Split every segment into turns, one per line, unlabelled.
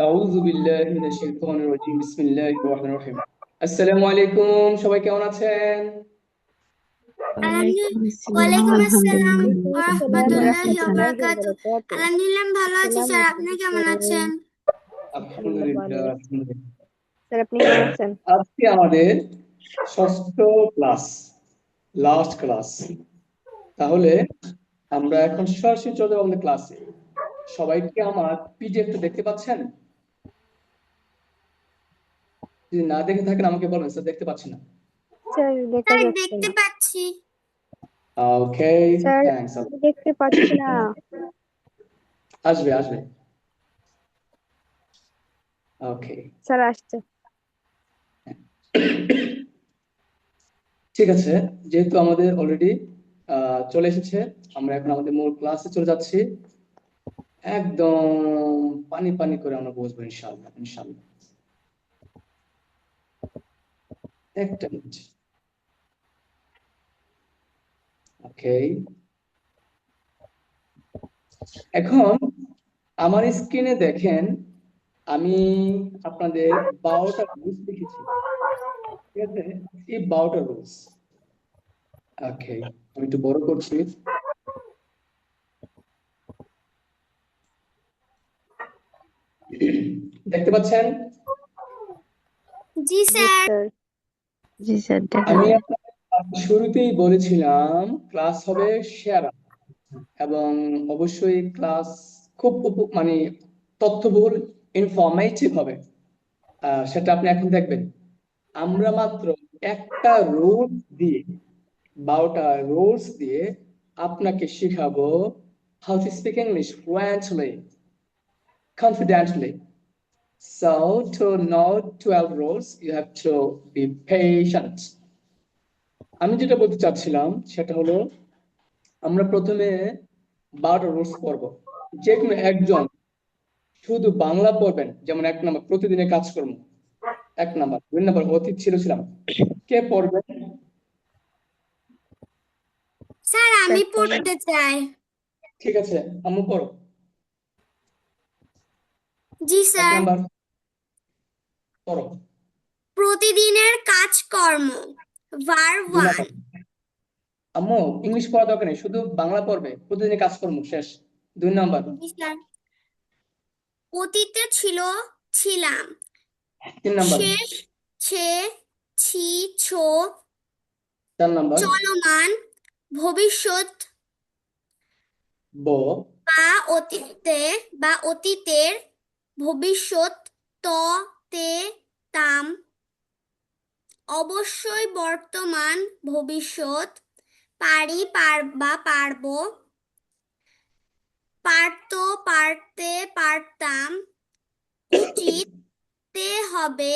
আউযু বিল্লাহি মিনাশ শাইতানির রাজিম। বিসমিল্লাহির রহমানির রহিম। আসসালামু আলাইকুম। সবাই কেমন আছেন?
আলহামদুলিল্লাহ।
ওয়ালাইকুম আসসালাম,
ওয়ালাইকুম আসসালাম
আলহামদুলিল্লাহ।
ওয়া
ওয়ালাইকুম আসসালাম
ভালো আছেন
রাহমাতুল্লাহি ওয়া
স্যার?
বারাকাতুহু।
ওয়া
আলহামদুলিল্লাহ আমি ভালো আছি
আসসালামু
স্যার, আপনি কেমন
আলাইকুম।
আছেন?
আলহামদুলিল্লাহ, আলহামদুলিল্লাহ।
স্যার আপনি কেমন আছেন?
আজকে আমাদের ষষ্ঠ ক্লাস, লাস্ট ক্লাস। তাহলে আমরা এখন সরাসরি চলে যাবো আমাদের ক্লাসে। সবাই কি আমার পিডিএফটা দেখতে পাচ্ছেন? যদি না দেখে থাকেন আমাকে বলবেন, স্যার দেখতে পাচ্ছি না।
স্যার দেখা
স্যার
যাচ্ছে
দেখতে
না।
পাচ্ছি।
ওকে,
স্যার
থ্যাঙ্কস।
আমি দেখতে পাচ্ছি না।
আসবে আসবে। ওকে,
স্যার আসছে।
ঠিক আছে। যেহেতু আমাদের অলরেডি চলে এসেছে, আমরা এখন আমাদের মূল ক্লাসে চলে যাচ্ছি। একদম পানি পানি করে আমরা বসবো ইনশাআল্লাহ, ইনশাআল্লাহ। একটা মিনিট। ওকে, এখন আমার স্ক্রিনে দেখেন, আমি আপনাদের 12টা রুলস লিখেছি। ঠিক আছে, এই 12টা রুলস। ওকে, আমি একটু বড় করছি। দেখতে পাচ্ছেন?
জি
জি
স্যার।
স্যার।
জি স্যার, দেখা
আমি
যায়।
আপনাদের শুরুতেই বলেছিলাম ক্লাস হবে শেয়ার, এবং অবশ্যই ক্লাস খুব মানে তথ্যবহুল, ইনফরমেটিভ হবে। সেটা আপনি এখন দেখবেন। আমরা মাত্র একটা রুলস দিয়ে, 12টা রুলস দিয়ে আপনাকে শিখাবো how to speak English fluently, confidently. So to know 12 rules, you have to be patient. আমি যেটা বলতে চাচ্ছিলাম সেটা হলো, আমরা প্রথমে 12টা রুলস পড়বো। যে কোনো একজন শুধু বাংলা পড়বেন, যেমন 1 নম্বর প্রতিদিনের কাজকর্ম, 1 নম্বর। 2 নম্বর অতীত ছিল ছিলাম। কে পড়বেন?
স্যার
স্যার
আমি
পড়েন।
পড়তে চাই।
ঠিক আছে, আম্মু পড়ো।
জি
এক
স্যার।
নাম্বার পড়ো।
প্রতিদিনের কাজকর্ম, ভার্ব 1।
2 নম্বর, আম্মু ইংলিশ পড়া দরকার নেই, শুধু বাংলা পড়বে, প্রতিদিনের কাজকর্ম শেষ। 2 নম্বর।
জি স্যার। অতীতে ছিল, ছিলাম।
3 নম্বর।
শেষ, ছে, ছি, ছো।
4 নম্বর।
চলমান, ভবিষ্যৎ
ব।
বা অতীতে বা অতীতের, ভবিষ্যৎ ত, তে, তাম। অবশ্যই বর্তমান, ভবিষ্যৎ। পারি, পারবা, পারবো। পারতো, পারতে, পারতাম। উচিত, তে হবে।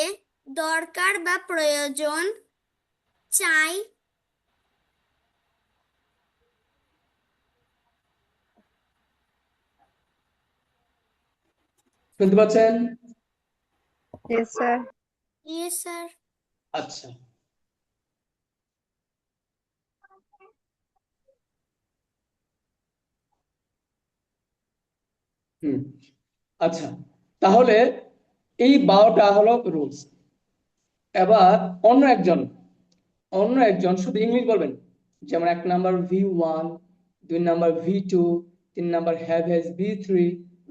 দরকার বা প্রয়োজন। চাই।
শুনতে পাচ্ছেন?
Yes sir.
Yes sir.
আচ্ছা, হুম, আচ্ছা। তাহলে এই 12টা হলো রুলস। এবার অন্য একজন, শুধু ইংলিশ বলবেন। যেমন 1 number V1, 2 number V2, 3 number have has V3,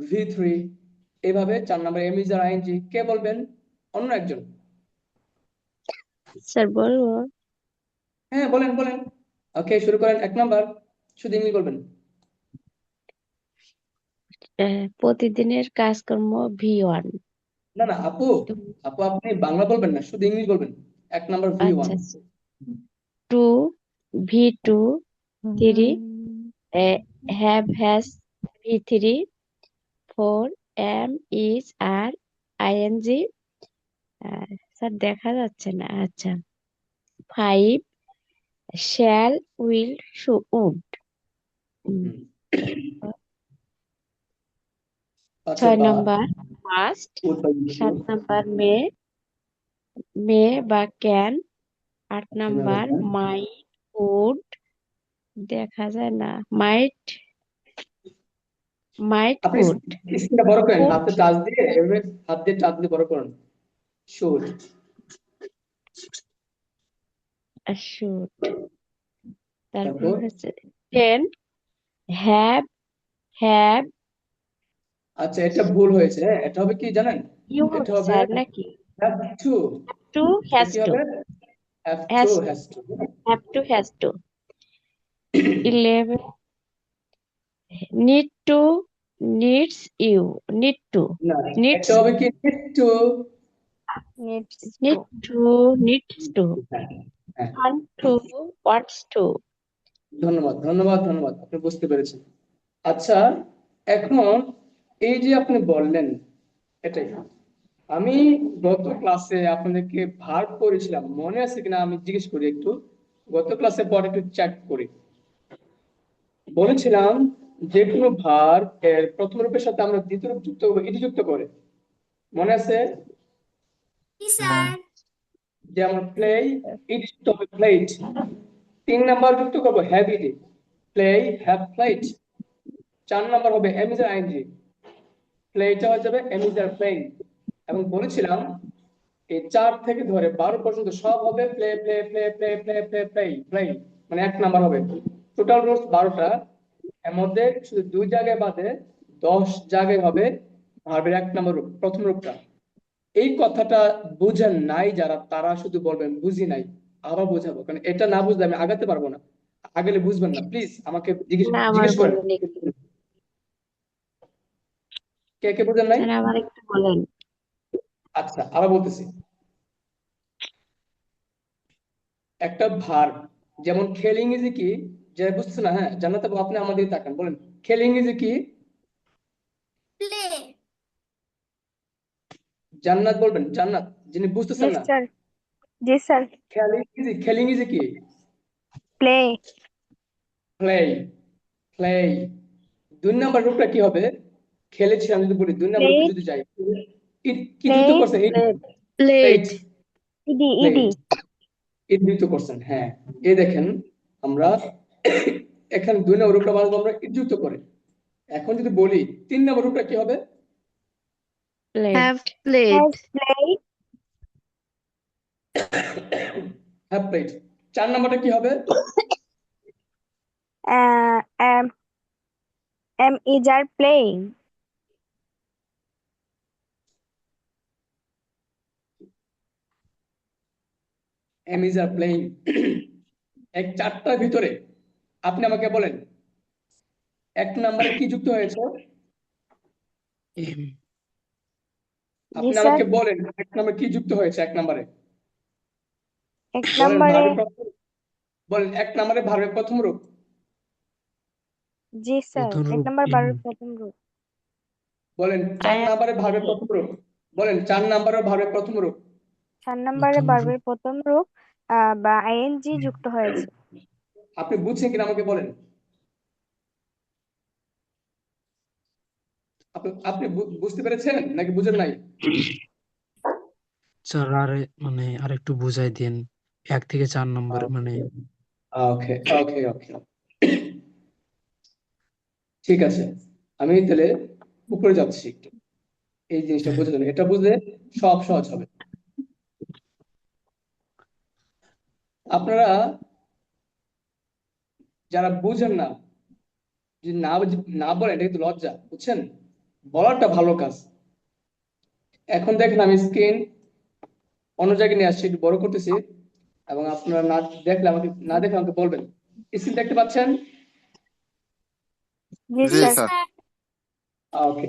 V3, এভাবে 4 নম্বর এম ইজ আর আইএনজি। কে বলবেন? অন্য একজন।
স্যার বলবো।
হ্যাঁ, বলেন বলেন। ওকে, শুরু করেন। 1 নম্বর শুধু ইংলিশ বলবেন।
প্রতিদিনের কাজকর্ম V1।
না না আপু, আপু আপনি বাংলা বলবেন না, শুধু ইংলিশ বলবেন। 1 নম্বর V1।
আচ্ছা। Two, V2, three, have has V3, four, am is are ING. Sir দেখা যাচ্ছে না। আচ্ছা, ফাইভ, শ্যাল, উইল, উড।
হুম। আচ্ছা,
6 নম্বর মাস্ট।
উৎপাদিত।
7 নম্বর মে, বা ক্যান। 8 number mite, would. দেখা যায় না, মাইট। might
আপনি
could,
স্ক্রিনটা বড় করেন,
could,
হাতে টাচ দিয়ে এভাবে হাত দিয়ে টাচ দিয়ে বড় করুন। শুড।
should, তারপর
তারপর
হচ্ছে then, have,
আচ্ছা, এটা ভুল হয়েছে। হ্যাঁ, এটা হবে কি জানেন?
you
এটা
হবে
হবে
স্যার নাকি?
Have to.
to,
এটা
has
কি
to,
হবে? Have to,
has,
has to.
have to, has to. 11, need to, needs you, need to,
না,
needs,
এটা হবে কি need to.
needs
need
to,
to, needs to,
হ্যাঁ, হ্যাঁ।
want to, wants to.
ধন্যবাদ, ধন্যবাদ, ধন্যবাদ, আপনি বুঝতে পেরেছেন। আচ্ছা, এখন এই যে আপনি বললেন, এটাই আমি গত ক্লাসে আপনাদেরকে ভার্ব করেছিলাম, মনে আছে কিনা আমি জিজ্ঞেস করি একটু। গত ক্লাসে পরে একটু চেক করি। বলেছিলাম যে কোনো ভার্ব এর প্রথম রূপের সাথে আমরা দ্বিতীয় রূপ যুক্ত করবো ইতি যুক্ত করে। মনে আছে?
জি স্যার।
যেমন প্লে, ইটি যুক্ত হবে প্লেট। 3 নাম্বার যুক্ত করবো হ্যাভ ইটি, প্লে, হ্যাভ প্লেট। 4 নাম্বার হবে এম ইজ আইএনজি, প্লেটা হয়ে যাবে এম ইজ প্লেইং। এবং বলেছিলাম এই 4 থেকে ধরে 12 পর্যন্ত সব হবে play play play play play play play play, মানে 1 নাম্বার হবে। টোটাল রুটস 12টা, এর মধ্যে শুধু 2 জায়গায় বাদে 10 জায়গায় হবে ভার্বের 1 নাম্বার রূপ, প্রথম রূপটা। এই কথাটা বুঝেন নাই যারা, তারা শুধু বলবেন বুঝি নাই। আবার বোঝাবো, কারণ এটা না বুঝলে আমি আগাতে পারবো না। আগেলে বুঝবেন না, প্লিজ আমাকে জিজ্ঞেস
না আমার
জিজ্ঞেস করেন।
বলেন একটু,
কে কে বুঝেন নাই?
স্যার আবার একটু বলেন।
আচ্ছা, আবার বলতেছি। একটা ভার্ব যেমন খেলিং ইজ কি, যে বুঝছে না, হ্যাঁ জান্নাত আপু আপনি আমাদের তাকান, বলেন খেলিং ইজ কি।
প্লে।
জান্নাত বলবেন, জান্নাত যিনি
জি
বুঝতেছেন না।
স্যার, জি স্যার,
খেলিং ইজ কি?
Play,
play, play. 2 নাম্বার রূপটা কি হবে? খেলেছিলাম যদি বলি, 2 নাম্বার রূপে
প্লেট,
যদি যাই, কি যুক্ত
প্লেট,
করছেন? Played,
played,
ED, ED,
played, এর যুক্ত করছেন। হ্যাঁ, এই দেখেন আমরা এখানে 2 নাম্বার রূপটা বানাবো আমরা ইট যুক্ত করে। এখন যদি বলি 3 নাম্বার রূপটা কি হবে?
Played,
have played.
Has played,
have played. 4 নাম্বারটা কি হবে?
Am am is are playing,
am is are playing. এক 4টার ভিতরে আপনি আমাকে বলেন 1 নাম্বারে কি যুক্ত হয়েছে?
এম,
জি
আপনি
স্যার,
আমাকে বলেন 1 নাম্বারে কি যুক্ত হয়েছে? 1 নাম্বারে
1
বলেন
নম্বরে,
ভার্বের প্রথম, বলেন 1 নাম্বারে ভার্বের প্রথম রূপ।
জি স্যার,
প্রথম
1
রূপ
নম্বর
এম,
ভার্বের প্রথম রূপ,
বলেন 4 নাম্বারে ভার্বের প্রথম রূপ। বলেন 4 নাম্বারে ভার্বের প্রথম রূপ।
4 নম্বরে
প্রথম রূপ
ভার্বের প্রথম রূপ বা আইএনজি
এম,
যুক্ত হয়েছে।
আপনি বুঝছেন কিনা আমাকে বলেন। আপনি বুঝতে পেরেছেন নাকি বুঝেন নাই?
স্যার মানে আর একটু বুঝাই দিন 1 থেকে 4 নম্বর মানে
ওকে ওকে ওকে, ঠিক আছে। আমি তাহলে উপরে যাচ্ছি একটু, এই জিনিসটা
হ্যাঁ,
বুঝে যাবেন, এটা বুঝলে সব সহজ হবে। আপনারা যারা বুঝেন না, যদি না বলেন এটা কিন্তু লজ্জা, বুঝছেন? বলাটা ভালো কাজ। এখন দেখেন আমি স্ক্রিন অন্য জায়গায় নিয়ে আসছি, একটু বড় করতেছি, এবং আপনারা না দেখলে আমাকে বলবেন। স্ক্রিন দেখতে পাচ্ছেন?
জি
জি
স্যার,
স্যার।
ওকে।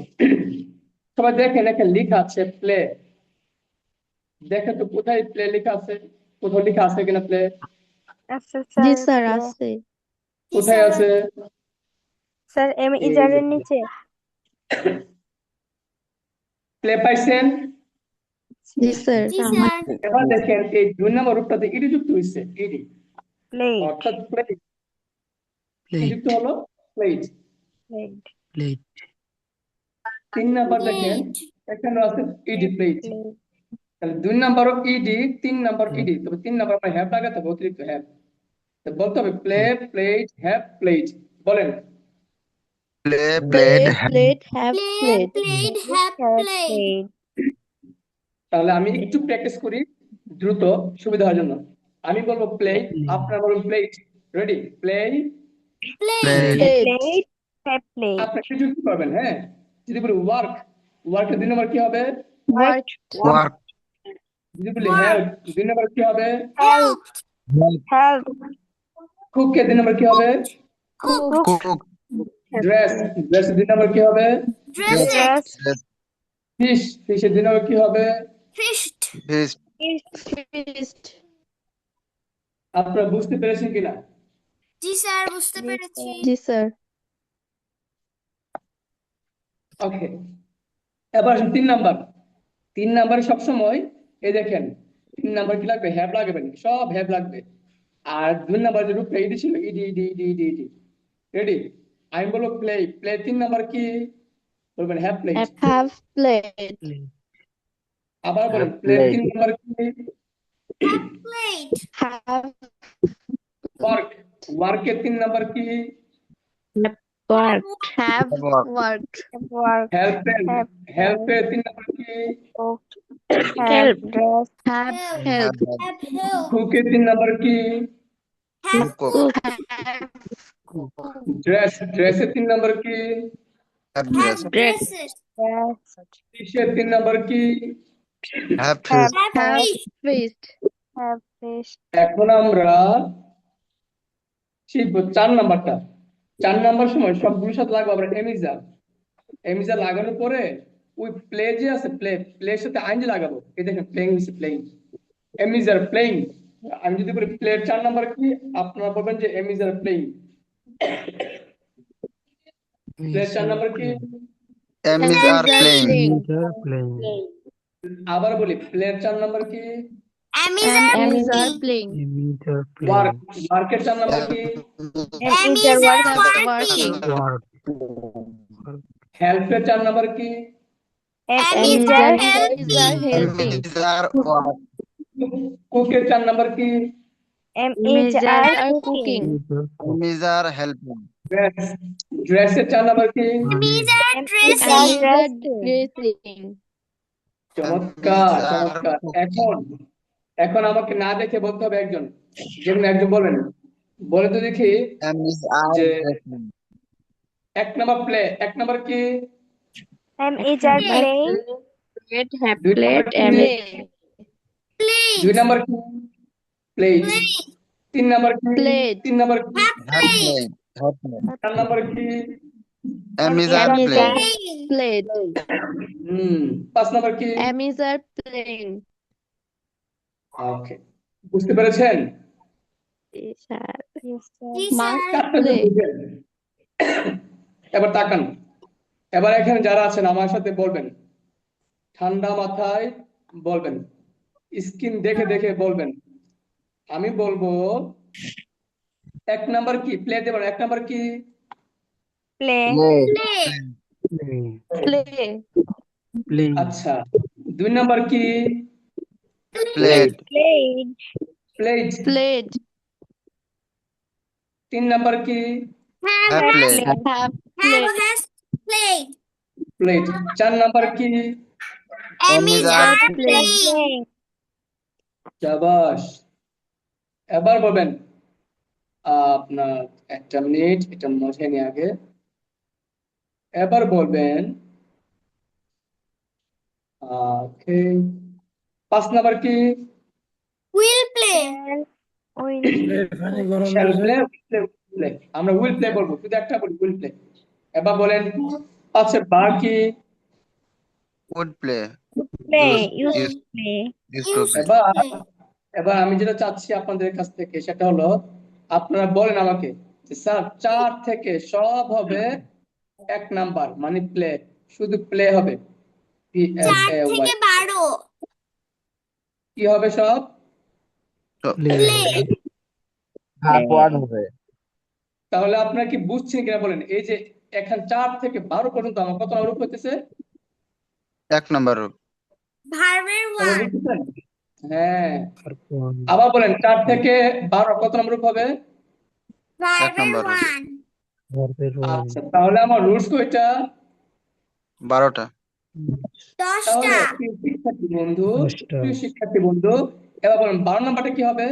সবাই দেখেন এখানে লেখা আছে প্লে। দেখেন তো কোথায় প্লে লেখা আছে, কোথাও লেখা আছে কিনা প্লে?
আচ্ছা
জি
স্যার,
স্যার
প্লে,
আছে।
জি
কোথায়
স্যার।
আছে?
স্যার এম
এই যে
ইজারের নিচে,
প্লে পাইছেন?
জি স্যার।
জি স্যার।
এবার দেখেন এই 2 নম্বর রূপটাতে ইডি যুক্ত হয়েছে, ইডি,
প্লেট,
অর্থাৎ প্লেট কি
প্লেট,
যুক্ত হলো? প্লেট।
প্লেট,
প্লেট,
3 নাম্বার দেখেন
প্লেট।
এখানে আছে ইডি, প্লেট।
প্লেট,
তাহলে 2 নাম্বারও ইডি, 3 নাম্বার ইডি, তবে 3 নাম্বার আমরা হ্যাভ লাগাতে হবে, অতিরিক্ত হ্যাভ। তো বলতে হবে play,
plate,
plate, have, plate. বলেন
Play,
Play,
played,
played, have
Play,
played.
played,
Have
have played.
played.
তাহলে আমি একটু প্র্যাকটিস করি দ্রুত সুবিধা হওয়ার জন্য। আমি বলবো প্লে, আপনারা বলবেন plate. Ready? Play.
Play.
played,
Played.
Played. Have played.
আপনি একটু যুক্তি করবেন, হ্যাঁ? যদি বলি ওয়ার্ক, ওয়ার্কের 2 নম্বর কি হবে?
Worked.
work,
যদি বলি হেল্প, 2 নম্বর কি হবে?
Helped.
Helped.
কুকের 2 নম্বর কি হবে?
Cooked.
cook,
ড্রেস, ড্রেসের 2 নম্বর কি হবে?
Dressed.
dress,
ফিশ, ফিশের 2 নম্বর কি হবে?
Fished.
fish,
Feast.
আপনারা বুঝতে পেরেছেন কিনা?
জি স্যার, বুঝতে পেরেছি।
জি স্যার।
ওকে, এবার আসুন 3 নাম্বার। 3 নাম্বারে সবসময় এই দেখেন 3 নাম্বার কি লাগবে? হ্যাভ লাগবে, সব হ্যাভ লাগবে। আর 2 নাম্বার যে রূপটা ইডি ছিল, ED ED ED ED ED. Ready? আমি বলবো প্লে, প্লে 3 নাম্বার কি? বলবেন হ্যাভ প্লেড।
Have played.
আবার বলেন
Have
প্লে
played.
3 নাম্বার কি?
Played.
Have
ওয়ার্ক, ওয়ার্কের 3 নাম্বার কি?
Work.
have
Work.
worked.
Have worked.
হেল্পের,
Have
হেল্পের 3 number কি?
cooked.
Help.
Have dressed.
Have
Help.
helped.
Have helped.
কুকের 3 number কি?
Have
Cook.
cooked.
Have
dress, ড্রেসের 3 number কি?
have
Have
dress,
dressed.
Dressed.
ফিশের 3 number কি?
have
Have
fish,
Have
have
fished.
feast.
have fished.
এখন আমরা শিখবো 4 নাম্বারটা। 4 number সময় সবগুলোর সাথে লাগবে আমরা এমিজার। এমিজার লাগানোর পরে ওই প্লে যে আছে, প্লে, প্লের সাথে আইনজি লাগাবো। এই দেখেন প্লেইং হচ্ছে প্লেইং, এমিজার প্লেইং। আমি যদি বলি প্লের 4 নাম্বার কি, আপনারা বলবেন যে এমিজার প্লেইং। প্লের 4 নাম্বার কি?
Emmys are
Emmys are
playing,
playing.
playing.
আবার বলি প্লের 4 নাম্বার কি?
Emmys are
Emmys are
playing.
playing.
Emmys are
work,
playing.
ওয়ার্কের 4 নাম্বার কি?
Emmys
are
are
working.
working.
Work.
হেল্পের 4 number কি?
Emmys
Emmys
are
are
helping.
helping.
Emmys are work,
কুকের 4 number কি?
Emmys
Emmys
are
are
cooking.
cooking.
Emmys are cook.
Emmys are helping,
dress, ড্রেসের 4 number কি?
Emmys are
Emmys
dressing.
are
Emmys are
dressing.
dressing.
চমৎকার,
Emmys are
চমৎকার।
cooking.
এখন, এখন আমাকে না দেখে বলতে হবে একজন, যেমন একজন বলবেন, বলে তো দেখি
Emmys are
যে
dressing,
1 নাম্বার প্লে, 1 নাম্বার কি?
Emmys are
Play.
playing.
Played. Have
2 number
played.
কি?
Emmys
Played.
2 নাম্বার কি? প্লেড।
Played.
3 নাম্বার কি?
Played.
3 নাম্বার কি?
Have
have
played.
played, have played.
4 number কি?
Emmys are
Emmys
playing,
are
Playing.
Played.
5 number কি?
Emmys are playing.
ওকে, বুঝতে পেরেছেন?
Yes, sir.
Yes, sir.
জি
Must
sir.
চারটা যে
play.
বুঝেন। এবার তাকান, এবার এখানে যারা আছেন আমার সাথে বলবেন, ঠান্ডা মাথায় বলবেন, স্ক্রিন দেখে দেখে বলবেন। আমি বলবো 1 নাম্বার কি? প্লে দেবেন। 1 নাম্বার কি?
Play.
play,
Play.
Play.
Play.
Playing.
আচ্ছা, 2 নাম্বার কি?
played,
Played.
Played.
Played.
3 number কি?
Have
have
has
played,
Have
have
played.
has played.
Played. 4 number কি?
Emmys
are
are
playing.
playing.
Playing.
শাবাশ। এবার বলবেন, আপনার একটা মিনিট, এটা মুছে নিয়ে আগে। এবার বলবেন, ওকে, 5 নাম্বার কি?
Will play.
Will.
Shall play, play. আমরা উইল প্লে বলবো, শুধু একটা বলি উইল প্লে। এবার বলেন 5 এর বার কি?
would play,
Play.
Use-
Used to play.
used to
Used
play.
to
এবার,
play.
এবার আমি যেটা চাচ্ছি আপনাদের কাছ থেকে সেটা হলো, আপনারা বলেন আমাকে যে স্যার 4 থেকে সব হবে 1 নাম্বার, মানে প্লে, শুধু প্লে হবে।
4
PLAY।
থেকে 12।
কি হবে সব?
So,
Play.
have word হবে,
তাহলে আপনারা কি বুঝছেন কিনা বলেন? এই যে এখান 4 থেকে 12 পর্যন্ত আমার কত রূপ হইতেছে?
1 number,
ভার্বের
সবাই
ওয়ার্ড।
বুঝতেছেন? হ্যাঁ,
One.
আবার বলেন 4 থেকে 12 কত নম্বর রূপ হবে?
ভার্বের
number.
ওয়ান।
ভার্বের রোল
আচ্ছা, তাহলে আমার রুলস কয়টা?
12টা।
তাহলে
10টা।
প্রিয় শিক্ষার্থী বন্ধু,
10টা।
প্রিয় শিক্ষার্থী বন্ধু, এবার বলেন 12 নাম্বারটা কি হবে?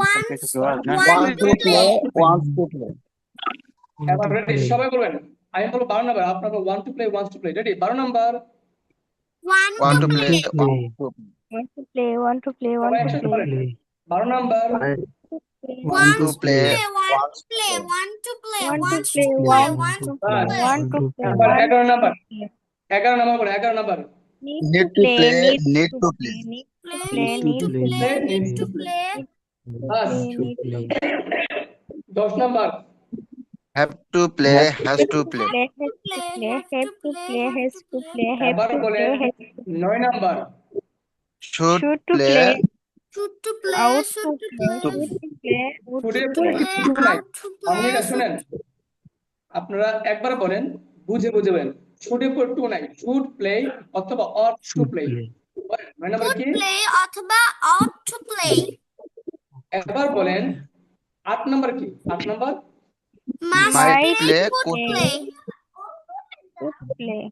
One to play.
এবার রেডি, সবাই বলবেন। আমি বলবো 12 নাম্বার, আপনারা 1 to play, 1 two play. Ready? 12 number,
One
One
to
to
play.
play.
Want to play, want to play, want
সবাই
to
একসাথে
play.
বলেন।
Play
12 number,
One
to
to
play.
play. One to play. One to play.
Want
One
to
to
play,
play.
want
One
to
to
bus.
play.
want to play,
এবার
want
11 number,
to play.
11 number বলেন, 11 number.
Need
Need
to
to
play,
play.
need
Need
to
to
play,
play.
need to
Play.
play,
Need
need
to
to
play.
play,
Need to play.
বাস।
play,
to
need
play
to
10 number,
Have to play. Has to play.
play, has to
Play.
play,
Have
have
to
to
play.
play,
Have
has
to
to
play.
play, have
এবার
to
বলেন
play, has
9 number,
Should
should to
play.
play,
Should to play.
out to
Should to
play,
play.
should to play, out
শুডে
to
পরে
play.
কিছু
Play.
নাই।
Out to
অমনিকা
play.
শুনেন, আপনারা একবার বলেন, বুঝে বুঝে বলেন। শুডে পর টু নাই, শুড প্লে অথবা ought to
should
play.
Play
9 number
Should
কি?
play অথবা ought to play.
এবার বলেন 8 নাম্বার কি? 8 number,
Must
Might
play.
play.
Could
Could
play.
Could play,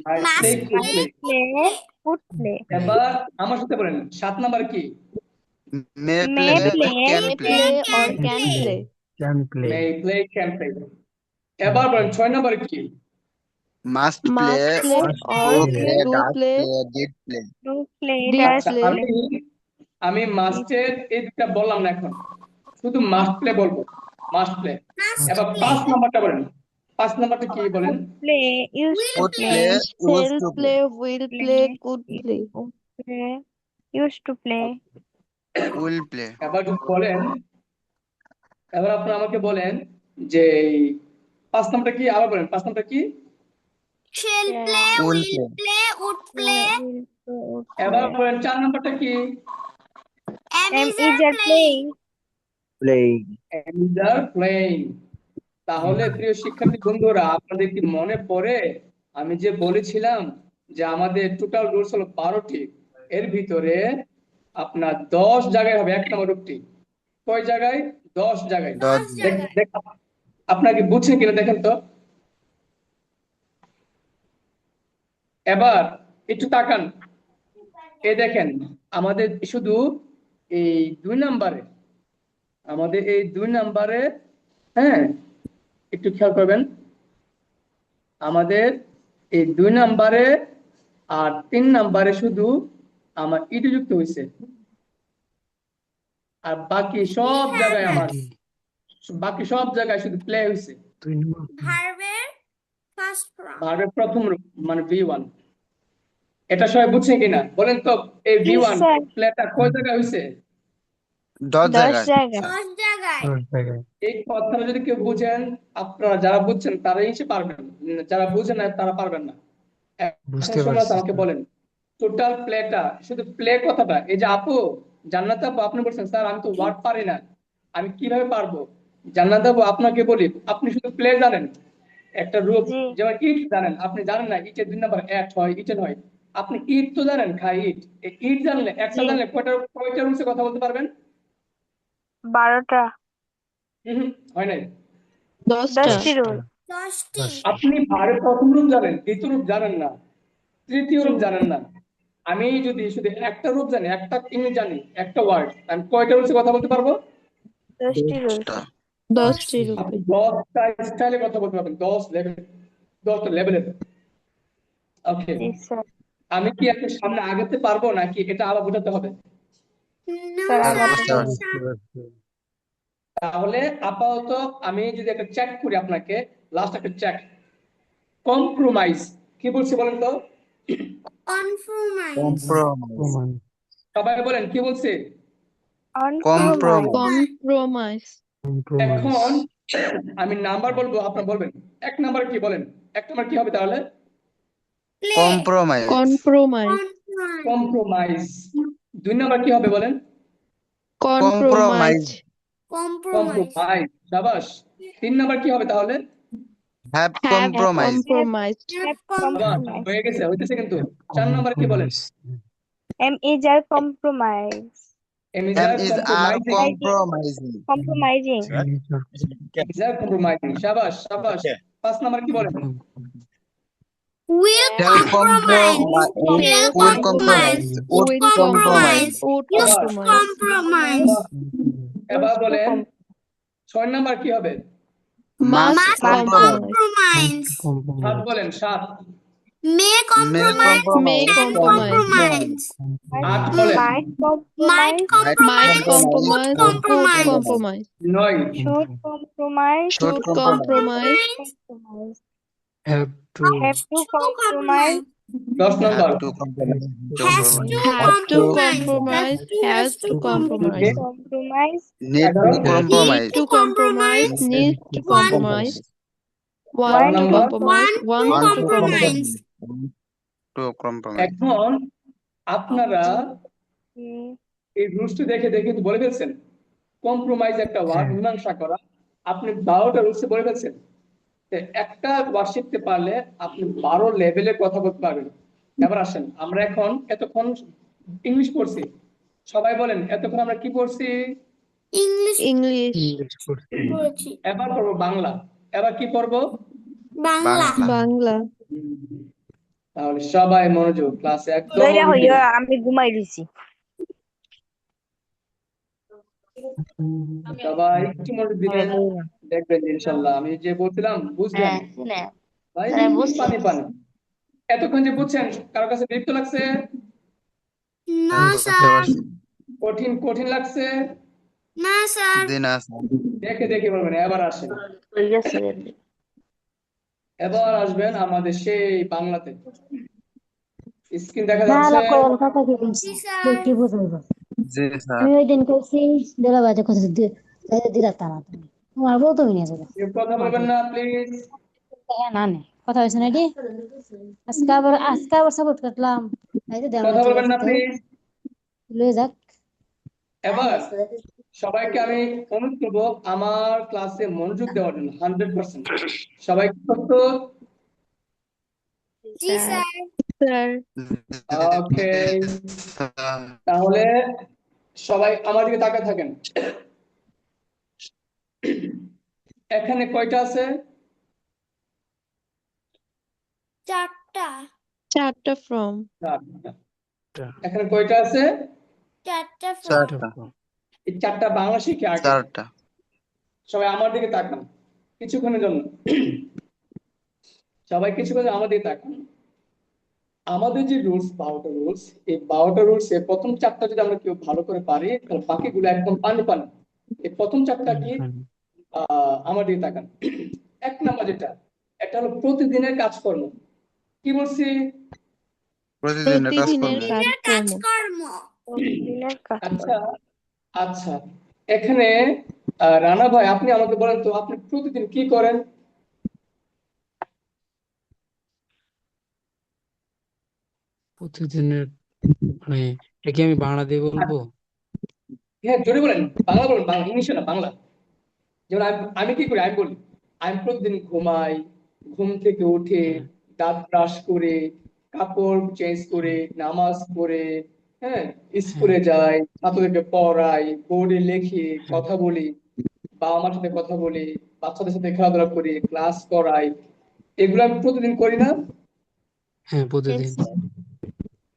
might
Must
play, could
play.
Play.
play, could play,
এবার আমার সাথে বলেন 7 number কি?
May
may
play.
play,
Can
May
play.
play.
Play or
Can
can
play.
play.
Can play
May play, can play. এবার বলেন 6 number কি?
Must play.
Must play
Must
or
Do
play.
play.
do
Does
play.
play. Did play.
do play,
Did
does
আচ্ছা,
play.
আমি মাস্টের এই দুটা বললাম না, এখন শুধু মাস্ট প্লে বলবো, মাস্ট প্লে।
Must
এবার
play.
5 নাম্বারটা বলেন, 5 নাম্বারটা কি বলেন?
play, used to
Would
play,
play.
Shall
Used to play.
play, will play, could play.
would play, used to play,
Will play.
এবার যদি বলেন, এবার আপনারা আমাকে বলেন যে 5 নাম্বারটা কি? আবার বলেন 5 নাম্বারটা কি?
Shall
Yeah.
play.
Will
Will
play.
play. Would play.
will play, would
এবার
play.
বলেন 4 নাম্বারটা কি?
Am
Am
is
is
are
are
playing.
playing.
And are playing। তাহলে প্রিয় শিক্ষার্থী বন্ধুরা, আপনাদের কি মনে পড়ে আমি যে বলেছিলাম যে আমাদের টোটাল রুলস হলো 12টি, এর ভিতরে আপনার 10 জায়গায় হবে 1 নম্বর রূপটি। কয় জায়গায়? 10 জায়গায়।
10
দেখ-
জায়গায়।
দেখ- আপনারা কি বুঝছেন কিনা দেখেন তো। এবার একটু তাকান, এই দেখেন আমাদের শুধু এই 2 নাম্বারে, আমাদের এই 2 নাম্বারে, হ্যাঁ একটু খেয়াল করবেন, আমাদের এই 2 নাম্বারে আর 3 নাম্বারে শুধু আমার ইটি যুক্ত হয়েছে, আর বাকি সব জায়গায় আমার,
এটি
বাকি সব জায়গায় শুধু প্লে হয়েছে।
2 নম্বর
ভার্বের ফার্স্ট ফর্ম।
ভার্বের প্রথম রূপ মানে V1। এটা সবাই বুঝছেন কিনা বলেন তো, এই V1
sir.
প্লেটা কয় জায়গায় হয়েছে?
10
10
জায়গায়।
জায়গায়,
10 জায়গায়।
10 জায়গায়
এই কথাটা যদি কেউ বুঝেন, আপনারা যারা বুঝছেন তারাই এসে পারবেন, যারা বুঝেন না তারা পারবেন না।
বুঝতে
এখন
পারছি
আমাকে বলেন টোটাল প্লেটা, শুধু প্লে কথাটা, এই যে আপু জান্নাত আপু আপনি বলছেন স্যার আমি তো ওয়ার্ড পারি না, আমি কিভাবে পারবো? জান্নাত আপু আপনাকে বলি, আপনি শুধু প্লে জানেন, একটা রূপ,
জি।
যেমন ইট জানেন, আপনি জানেন না ইটের 2 নাম্বার এট হয়, ইটেন হয়। আপনি ইট তো জানেন, খাই ইট, এই ইট জানলে, একটা
জি।
জানলে কয়টা রুলসে কথা বলতে পারবেন?
12টা,
হয় নাই।
10টা।
10টি রুল,
10টি।
আপনি ভার্বের প্রথম রূপ জানেন, দ্বিতীয় রূপ জানেন না, তৃতীয় রূপ
জি।
জানেন না। আমি যদি শুধু একটা রূপ জানি, একটা ইংরেজি জানি, একটা ওয়ার্ড, আমি কয়টা রুলসে কথা বলতে পারবো?
10টি রুল,
10টা।
10টি রূপে।
আপনি 10টা স্টাইলে কথা বলতে পারবেন, 10 লেভেল, 10টা লেভেলের। ওকে,
জি স্যার।
আমি কি একটু সামনে আগাতে পারবো নাকি এটা আবার বোঝাতে হবে?
No,
sir
sir.
আবার
বুঝতে পারছি।
বুঝতে পারছি
তাহলে আপাতত আমি যদি একটা চেক করি আপনাকে, লাস্ট একটা চেক, কম্প্রোমাইজ কি বলছি বলেন তো?
Compromise.
Compromise.
প্রমাণ
সবাই বলেন কি বলছে?
Compromise,
Compromise.
কম্প্রোমাইজ
এখন আমি নাম্বার বলবো, আপনারা বলবেন 1 নাম্বার কি বলেন, 1 নাম্বার কি হবে তাহলে?
Play.
Compromise.
Compromise.
Compromise.
Compromise. 2 number কি হবে বলেন?
Compromise.
Compromise.
কম্প্রোমাইজ। শাবাশ। 3 নাম্বার কি হবে তাহলে?
Have
Have
compromise.
compromised.
Have
শাবাশ,
compromise.
হয়ে গেছে, হইতেছে কিন্তু। 4 নাম্বার কি বলেন?
Compromise
am is are compromise,
M is
M
a
is are
compromising.
compromising.
Is a compromising. শাবাশ শাবাশ। 5 number কি বলেন?
Will
Shall
compromise. Will
will
compromise.
compromise.
Would
Would
With
compromise.
Would
Use
compromise.
compromise.
এবার বলেন 6 number কি হবে?
Must
Must
compromise.
compromise.
7 বলেন 7।
May
May
compromise.
May
compromise.
compromise.
8 বলেন
Might
Might
compromise.
Might compromise. Would
compromise.
compromise.
9
Should compromise.
Should compromise.
have to
Have to compromise.
10 number
Have to compromise.
Has to
Have to
compromise.
compromise. Has to compromise.
Compromise.
Need to
11
compromise.
Need to compromise. Need to compromise. Want to
number?
compromise. Want
Want
to
to
compromise.
To compromise.
এখন আপনারা
Hmm.
এই রুলসটি দেখে দেখে কিন্তু বলে ফেলছেন compromise একটা word
হ্যাঁ।
মীমাংসা করা আপনি 12টা রুলসে বলে ফেলছেন তো একটা ওয়ার্ড শিখতে পারলে আপনি 12 লেভেলে কথা বলতে পারবেন এবার আসেন আমরা এখন এতক্ষণ ইংলিশ পড়ছি সবাই বলেন এতক্ষণ আমরা কি পড়ছি
English
English.
English করছি।
পড়েছি।
এবার পড়বো বাংলা এবার কি পড়বো
বাংলা।
Bangla.
তাহলে সবাই মনোযোগ ক্লাসে একদম
দইরা
মনোযোগ
হইয়া
দিবেন।
আমি ঘুমাই দিছি।
সবাই একটু মনোযোগ দিবেন দেখবেন যে ইনশাআল্লাহ আমি যে বলছিলাম বুঝবেন ভাই পানি পানি এতক্ষণ যে বুঝছেন কারো কাছে বিরক্ত লাগছে
না স্যার।
কঠিন কঠিন লাগছে
না স্যার।
Then answer.
দেখে দেখে বলবেন এবার আসেন এবার আসবেন আমাদের সেই বাংলাতে স্ক্রিন দেখা যাচ্ছে
জি স্যার।
Yes, sir.
আমি ওই দিন করছি দুলাভাইতে কথা দিলা তারা তুমি তোমার বউ তুমি নিয়ে যাবে
কেউ কথা বলবেন না প্লিজ
না নে কথা হয়েছে না এটি আজকে আবার সাপোর্ট করলাম এই তো দেওয়া
কথা বলবেন না প্লিজ
লয়ে যাক
এবার সবাইকে আমি অনুরোধ করবো আমার ক্লাসে মনোযোগ দেওয়ার জন্য 100% সবাই কি করতো
জি স্যার।
Sir.
ওকে তাহলে সবাই আমার দিকে তাকিয়ে থাকেন এখানে কয়টা আছে
4টা।
Chapter from.
4টা। এখানে কয়টা আছে
4টা
Charta.
এই 4টা বাংলা শিখে আগে
Charta.
সবাই আমার দিকে তাকান কিছুক্ষণের জন্য সবাই কিছুক্ষণ আমার দিকে তাকান আমাদের যে রুলস 12টা রুলস এই 12টা রুলস এর প্রথম 4টা যদি আমরা কেউ ভালো করে পারি তাহলে বাকিগুলো একদম পানি পানি এই প্রথম 4টা কি আমার দিকে তাকান 1 নাম্বার যেটা এটা হলো প্রতিদিনের কাজকর্ম কি বলছি
প্রতিদিনের
প্রতিদিনের
কাজকর্ম।
কাজকর্ম।
দিনের কাজ।
আচ্ছা আচ্ছা এখানে রানা ভাই আপনি আমাকে বলেন তো আপনি প্রতিদিন কি করেন
প্রতিদিনের মানে এটা কি আমি বাংলা দিয়ে বলবো?
হ্যাঁ জোরে বলেন বাংলা বলেন বাংলা ইংলিশে না বাংলা যেমন আমি কি করি আমি বলি আমি প্রতিদিন ঘুমাই ঘুম থেকে উঠে দাঁত ব্রাশ করে কাপড় চেঞ্জ করে নামাজ পড়ে হ্যাঁ স্কুলে যাই ছাত্রদেরকে পড়াই বোর্ডে লিখি কথা বলি বাবা মার সাথে কথা বলি বাচ্চাদের সাথে খেলাধুলা করি ক্লাস করাই এগুলো আমি প্রতিদিন করি না
হ্যাঁ প্রতিদিন।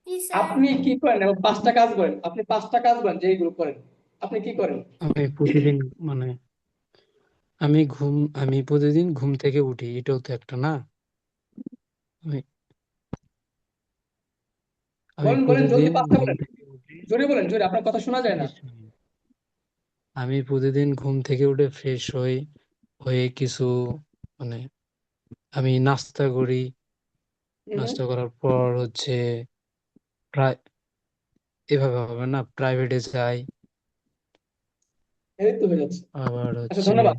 জি স্যার।
আপনি কি করেন এবং 5টা কাজ করেন আপনি 5টা কাজ করেন যেইগুলো করেন আপনি কি করেন
আমি প্রতিদিন মানে আমি প্রতিদিন ঘুম থেকে উঠি এটাও তো একটা না আমি আমি
বলেন বলেন জলদি
প্রতিদিন
5টা
ঘুম
বলেন
থেকে উঠি
জোরে বলেন জোরে আপনার কথা শোনা যায় না
আমি প্রতিদিন ঘুম থেকে উঠে ফ্রেশ হয়ে কিছু মানে আমি নাস্তা করি নাস্তা করার পর হচ্ছে প্রায় এভাবে হবে না প্রাইভেটে যাই
এই তো হয়ে যাচ্ছে
আবার
আচ্ছা
হচ্ছে
ধন্যবাদ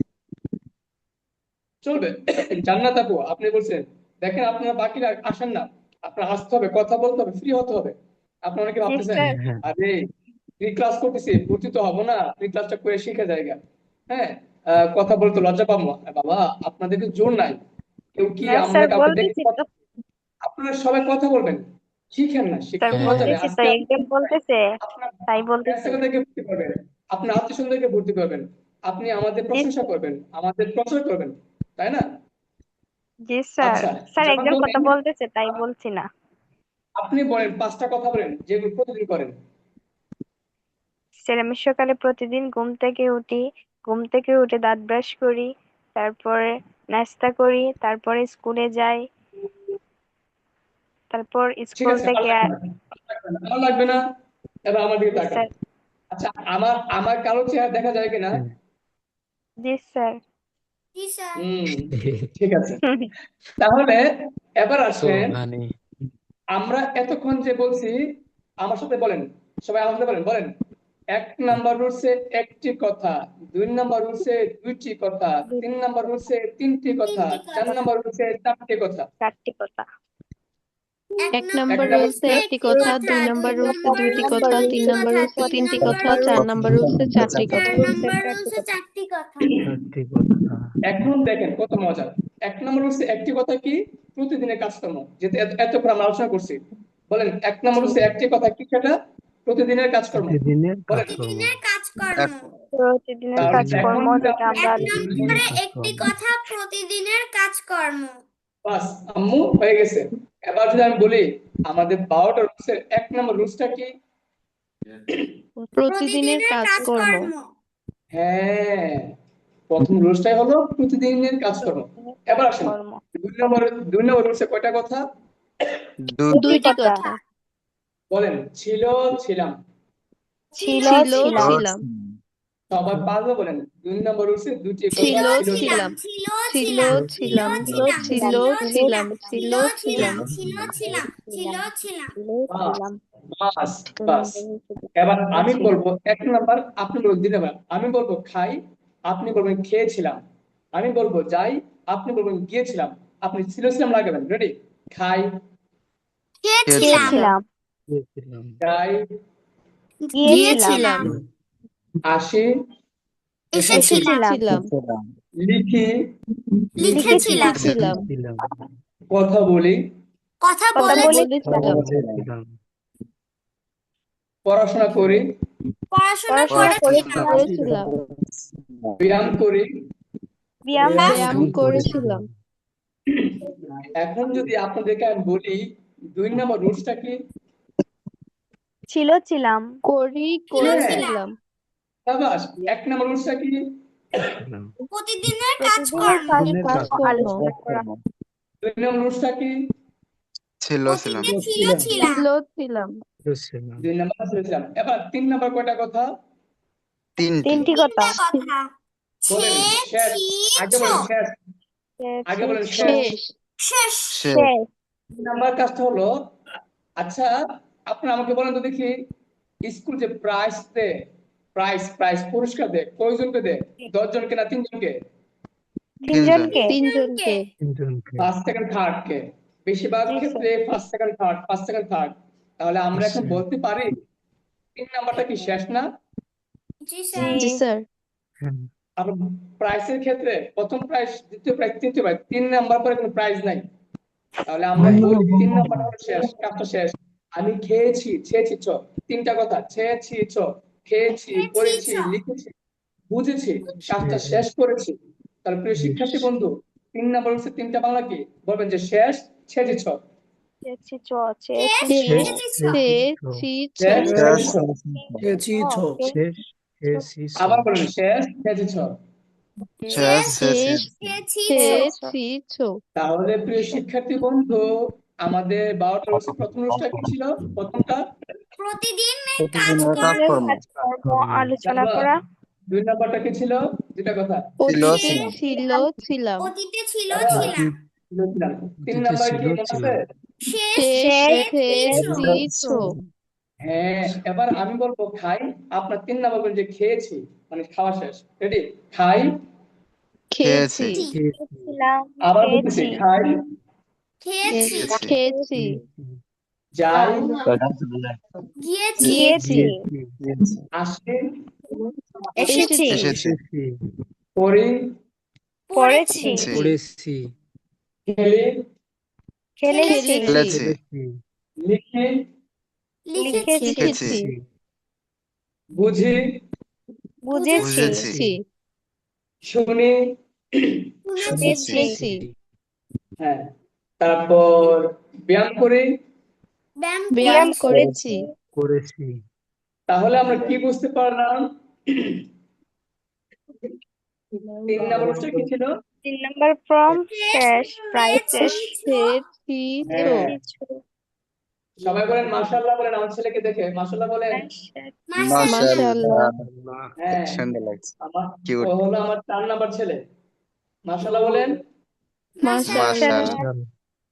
চলবে জান্নাত আপু আপনি বলছেন দেখেন আপনারা বাকিরা আসেন না আপনার আসতে হবে কথা বলতে হবে ফ্রি হতে হবে আপনারা অনেকে ভাবতেছেন
হ্যাঁ হ্যাঁ
আরে ফ্রি ক্লাস করতেছি ভর্তি তো হবো না ফ্রি ক্লাসটা করে শিখে জায়গা হ্যাঁ কথা বলতে লজ্জা পাবো বাবা আপনাদেরকে জোর নাই কেউ কি
হ্যাঁ
আমরা
স্যার
কাউকে দেখে
বলতেছি তো।
আপনারা সবাই কথা বলবেন শিখেন না,
স্যার
শিখতে
হ্যাঁ,
মজা নেই।
বলতেছি তো
আজকে
এক্সাম বলতেছে
আপনার
তাই
আপনার
বলতেছি।
ফ্রেন্ডসদেরকে ভর্তি করবেন, আপনার আত্মীয়স্বজনদেরকে ভর্তি করবেন, আপনি আমাদের
জি
প্রশংসা করবেন, আমাদের প্রচার করবেন, তাই না?
জি স্যার।
আচ্ছা,
স্যার
যেমন
এক্সাম কথা
ধরেন
বলতেছে তাই বলছি না।
আপনি বলেন 5টা কথা বলেন যেগুলো প্রতিদিন করেন।
স্যার আমি সকালে প্রতিদিন ঘুম থেকে উঠে দাঁত ব্রাশ করি, তারপরে নাস্তা করি, তারপরে স্কুলে যাই, তারপর
ঠিক
স্কুল
আছে, আর
থেকে
লাগবে না, আমার লাগবে না। এবার আমার দিকে
জি
তাকান।
স্যার।
আচ্ছা, আমার আমার কালো চেহারা দেখা যায় কিনা?
হ্যাঁ।
জি স্যার।
জি স্যার।
ঠিক আছে, তাহলে এবার
তো
আসেন,
মানে
আমরা এতক্ষণ যে বলছি, আমার সাথে বলেন, সবাই আমার সাথে বলেন, বলেন 1 নাম্বার রুলসে একটি কথা, 2 নাম্বার রুলসে 2টি কথা, 3 নাম্বার রুলসে 3টি কথা,
3টি
4
কথা।
নাম্বার রুলসে 4টি কথা।
4টি কথা।
1
এক
নম্বর
নম্বর
একটা
রুলসে
রুলসে
একটি
একটি
কথা,
কথা,
2
2
নম্বর রুলসে
নম্বর
2টি
রুলসে
কথা, 3
2টি
নম্বর
কথা,
রুলসে
3
3টি
নম্বর
কথা, 4
রুলসে
নম্বর রুলসে 4টি
4
কথা।
নম্বর রুলসে 4টি কথা।
4টি কথা।
এখন দেখেন কত মজা। 1 নাম্বার রুলসে একটি কথা কি? প্রতিদিনের কাজকর্ম, যেটা এতক্ষণ আমরা আলোচনা করছি। বলেন 1 নাম্বার রুলসে একটি কথা কি? সেটা প্রতিদিনের কাজকর্ম।
প্রতিদিনের
বলেন।
কাজকর্ম।
প্রতিদিনের কাজকর্ম।
প্রতিদিনের
তাহলে
কাজকর্ম
এখন যদি
যেটা
আপনি
আমরা
1 নম্বরে একটি
কাজকর্ম।
কথা, প্রতিদিনের কাজকর্ম।
বাস, আম্মু হয়ে গেছে। এবার যদি আমি বলি আমাদের 12টা রুলসের 1 নাম্বার রুলসটা কি?
প্রতিদিনের কাজকর্ম।
কাজকর্ম।
হ্যাঁ, প্রথম রুলসটাই হলো প্রতিদিনের কাজকর্ম। এবার আসেন,
কর্ম।
2 নম্বর রুলসে কয়টা কথা?
2টি
2টি
কথা।
কথা।
বলেন, ছিল, ছিলাম।
ছিল
ছিল
ছিলাম।
ছিলাম।
সবাই পারবে? বলেন 2 নম্বর রুলসে 2টি কথা,
ছিল
ছিল, ছিলাম।
ছিলাম। ছিল ছিলাম। ছিল ছিলাম। ছিল ছিলাম।
বাস,
ছিলাম।
বাস,
2
বাস।
নম্বর হচ্ছে
এবার আমি
ছিল।
বলবো 1 নাম্বার, আপনি বলবেন 2 নাম্বার। আমি বলবো খাই, আপনি বলবেন খেয়েছিলাম। আমি বলবো যাই, আপনি বলবেন গিয়েছিলাম। আপনি ছিলাম লাগাবেন। রেডি? খাই,
খেয়েছিলাম,
খেয়েছিলাম।
গিয়েছিলাম।
যাই,
গিয়েছিলাম।
গিয়েছিলাম,
আসি,
এসেছিলাম,
এসেছিলাম।
ছিলাম।
লিখি,
লিখেছিলাম,
লিখেছিলাম।
ছিলাম।
কথা বলি,
কথা
কথা
বলেছিলাম,
বলেছিলাম।
বলেছিলাম।
পড়াশোনা করি,
পড়াশোনা
পড়াশোনা
করেছিলাম,
করেছিলাম।
ব্যায়াম করি।
ব্যায়াম
ব্যায়াম
ব্যায়াম
করেছিলাম।
এখন যদি আপনাদেরকে আমি বলি 2 নম্বর রুলসটা কি?
ছিলাম।
করেছিলাম।
সাবাস। 1 নম্বর রুলসটা কি?
ছিলাম।
প্রতিদিনের
প্রতিদিনের
কাজকর্ম,
প্রতিদিনের কাজকর্ম।
আলোচনা করা।
2 নম্বর রুলসটা কি?
ছিলাম।
অতীতে ছিল ছিলাম,
ছিলাম।
ছিলাম।
2 নম্বর ছিলাম। এবার 3 নম্বর কয়টা কথা?
3টি।
3টি কথা।
তিনটা কথা,
বলেন শেষ। আগে
ছো,
বলেন শেষ। আগে বলেন শেষ।
শেষ।
শেষ,
শেষ।
3 নম্বর কাজটা হলো, আচ্ছা আপনি আমাকে বলেন তো দেখি, স্কুল যে প্রাইজ দেয়, প্রাইজ পুরস্কার দেয়, কয়জনকে দেয়? 10 জনকে না 3 জনকে?
3 জনকে।
3 জনকে।
3 জনকে।
ফার্স্ট সেকেন্ড থার্ড কে? বেশিরভাগ
জি
ক্ষেত্রে ফার্স্ট সেকেন্ড থার্ড। তাহলে আমরা এখন
আচ্ছা।
বলতে পারি 3 নাম্বারটা কি শেষ না?
জি
জি
স্যার,
জি স্যার।
হ্যাঁ।
আর প্রাইসের ক্ষেত্রে প্রথম প্রাইস, দ্বিতীয় প্রাইস, তৃতীয় প্রাইস, 3 নাম্বার পরে কোনো প্রাইস নাই। তাহলে আমরা বলি 3 নাম্বার হলো শেষ, কাজটা শেষ। আমি খেয়েছি, ছেয়েছি ছ, 3টা কথা, ছেয়েছি ছ, খেয়েছি, পড়েছি, লিখেছি, বুঝেছি, কাজটা শেষ করেছি। তাহলে প্রিয় শিক্ষার্থী বন্ধু, 3 নাম্বার হচ্ছে 3টা বাংলা কি? বলবেন যে শেষ, ছেয়েছি ছ,
চেয়েছি চ
শেষ,
চেয়েছি
শেষ
খেয়েছি,
শেষ,
খেয়েছি
ছেয়েছি ছ।
শেষ খেয়েছি
আবার বলেন শেষ, ছেয়েছি ছ।
শেষ।
শেষ খেয়েছি।
তাহলে প্রিয় শিক্ষার্থী বন্ধু, আমাদের 12টা রুলসের প্রথম রুলসটা কি ছিল? প্রথমটা
প্রতিদিনের
প্রতিদিনের
কাজকর্ম,
কাজকর্ম।
আলোচনা করা।
2 নাম্বারটা কি ছিল? 2টা কথা।
অতীতে
ছিলাম।
ছিলাম।
অতীতে ছিল
এবার
ছিলাম,
3 নাম্বার কি মনে আছে?
শেষ,
শেষ
খেয়েছি,
খেয়েছি।
হ্যাঁ, এবার আমি বলবো খাই, আপনার 3 নাম্বার বলবেন যে খেয়েছি, মানে খাওয়া শেষ। রেডি? খাই,
খেয়েছি।
খেয়েছিলাম।
আবার বলতেছি
খেয়েছি।
খাই,
খেয়েছি,
খেয়েছি।
যাই,
গিয়েছি,
গিয়েছি।
আসি,
এসেছি।
এসেছি।
পড়ি,
পড়েছি।
পড়েছি।
পড়েছি।
খেলি,
খেলেছি।
খেলেছি।
লিখি,
লিখেছি
লিখেছি,
লিখেছি
বুঝি,
বুঝেছি
বুঝেছি,
বুঝেছি
শুনি।
শুনেছি
শুনেছি
হ্যাঁ, তারপর ব্যায়াম করি।
ব্যায়াম
ব্যায়াম
করেছি
করেছি
করেছি।
তাহলে আমরা কি বুঝতে পারলাম? 3 নম্বর প্রশ্ন কি ছিল?
3 নম্বর ফ্রম শেষ প্রায় শেষ
খেয়েছি তো
হ্যাঁ, সবাই বলেন মাশাআল্লাহ, বলেন আমার ছেলেকে দেখে মাশাআল্লাহ বলেন।
মাশাআল্লাহ
মাশাআল্লাহ,
হ্যাঁ,
সুন্দর লাগছে,
আমার
কিউট,
ও হলো আমার 4 নম্বর ছেলে। মাশাআল্লাহ বলেন।
মাশাআল্লাহ
মাশাআল্লাহ,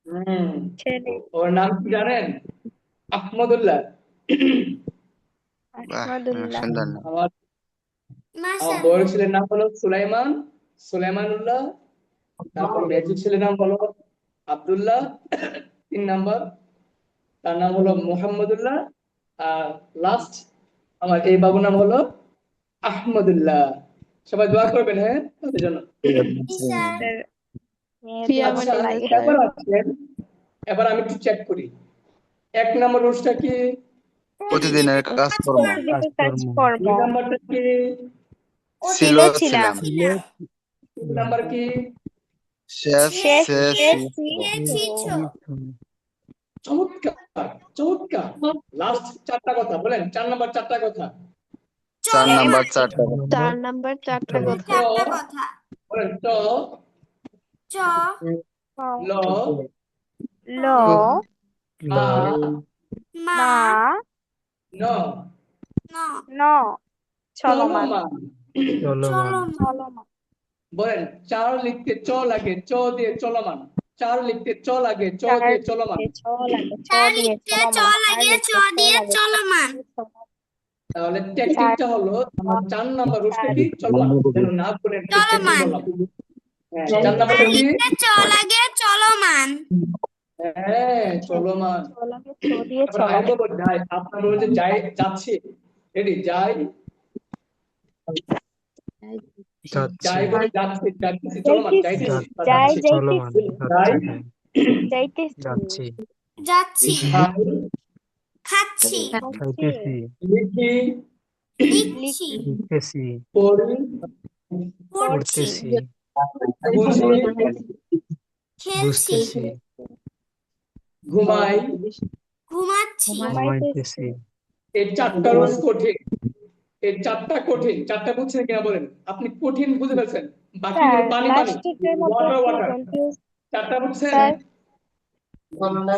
হুম,
ছেলে
ওর নাম কি জানেন? আহমদুল্লাহ।
বাহ,
আহমদুল্লাহ।
সুন্দর নাম,
আমার আমার বড় ছেলের নাম হলো সুলাইমান, সুলাইমানুল্লাহ। তারপর মেজো ছেলের নাম হলো আব্দুল্লাহ, 3 নম্বর। তার নাম হলো মুহাম্মদুল্লাহ। আর লাস্ট আমার এই বাবুর নাম হলো আহমদুল্লাহ। সবাই দোয়া করবেন, হ্যাঁ, তাদের জন্য।
স্যার
মেয়েদের
আচ্ছা,
মতো লাগে
এবার আসেন, এবার আমি একটু চেক করি। 1 নম্বর রুলসটা কি?
প্রতিদিনের কাজকর্ম,
প্রতিদিনের
কাজকর্ম।
কাজকর্ম
2 নম্বরটা কি?
ছিল
ছিলাম
ছিল
3 নম্বর কি?
শেষ
শেষ
শেষই
শিখেছি
চমৎকার, চমৎকার। লাস্ট 4টা কথা বলেন, 4 নম্বর 4টা কথা।
4 নাম্বার 4টা,
4 নাম্বার 4টা কথা
চ, বলেন চ,
চ
ল,
ল
মা,
মা
মা
ন,
ন
ন চলমান
চলমান।
চলমান।
চলমান
বলেন, 4 লিখতে চ লাগে, চ দিয়ে চলমান। 4 লিখতে চ লাগে, চ
চার
দিয়ে চলমান।
লিখতে চ লাগে চ
চার
দিয়ে
লিখতে চ
চলমান চার
লাগে চ
লিখতে চ
দিয়ে
লাগে
চলমান
তাহলে
চার
টেকনিকটা হলো, আমার 4 নম্বর রুলসটা কি? চলমান, যেন না বলে টেকনিক
চলমান
বললাম। হ্যাঁ, 4 নম্বরটা
চার
কি?
লিখতে চ লাগে চলমান
হ্যাঁ, চলমান।
চ লাগে চ দিয়ে
এবার আমি
চলমান
বলবো যাই, আপনার বলবো যে যাই, যাচ্ছি। রেডি? যাই,
যাচ্ছি,
যাই বলে যাচ্ছি, যাচ্ছি, চলমান,
যাইতেছি
যাইতেছি বা
যাই
যাচ্ছি।
চলমান,
যাইতেছি
যাই,
যাইতেছি
যাচ্ছি,
যাচ্ছি
খাই,
খাচ্ছি
খাচ্ছি
খাইতেছি,
লিখি,
লিখছি
লিখি
লিখতেছি,
পড়ি,
পড়ছি
পড়তেছি,
বুঝি,
খেলছি
বুঝতেছি,
ঘুমাই।
ঘুমাচ্ছি
ঘুমাইতেছি।
এই 4টা রোজ কঠিন, এই 4টা কঠিন। 4টা বুঝছেন কিনা বলেন? আপনি কঠিন বুঝে ফেলছেন, বাকিগুলো
স্যার
পানি পানি,
লাস্টের মধ্যে
ওয়াটার
একটু
ওয়াটার।
কনফিউজ
4টা বুঝছেন?
স্যার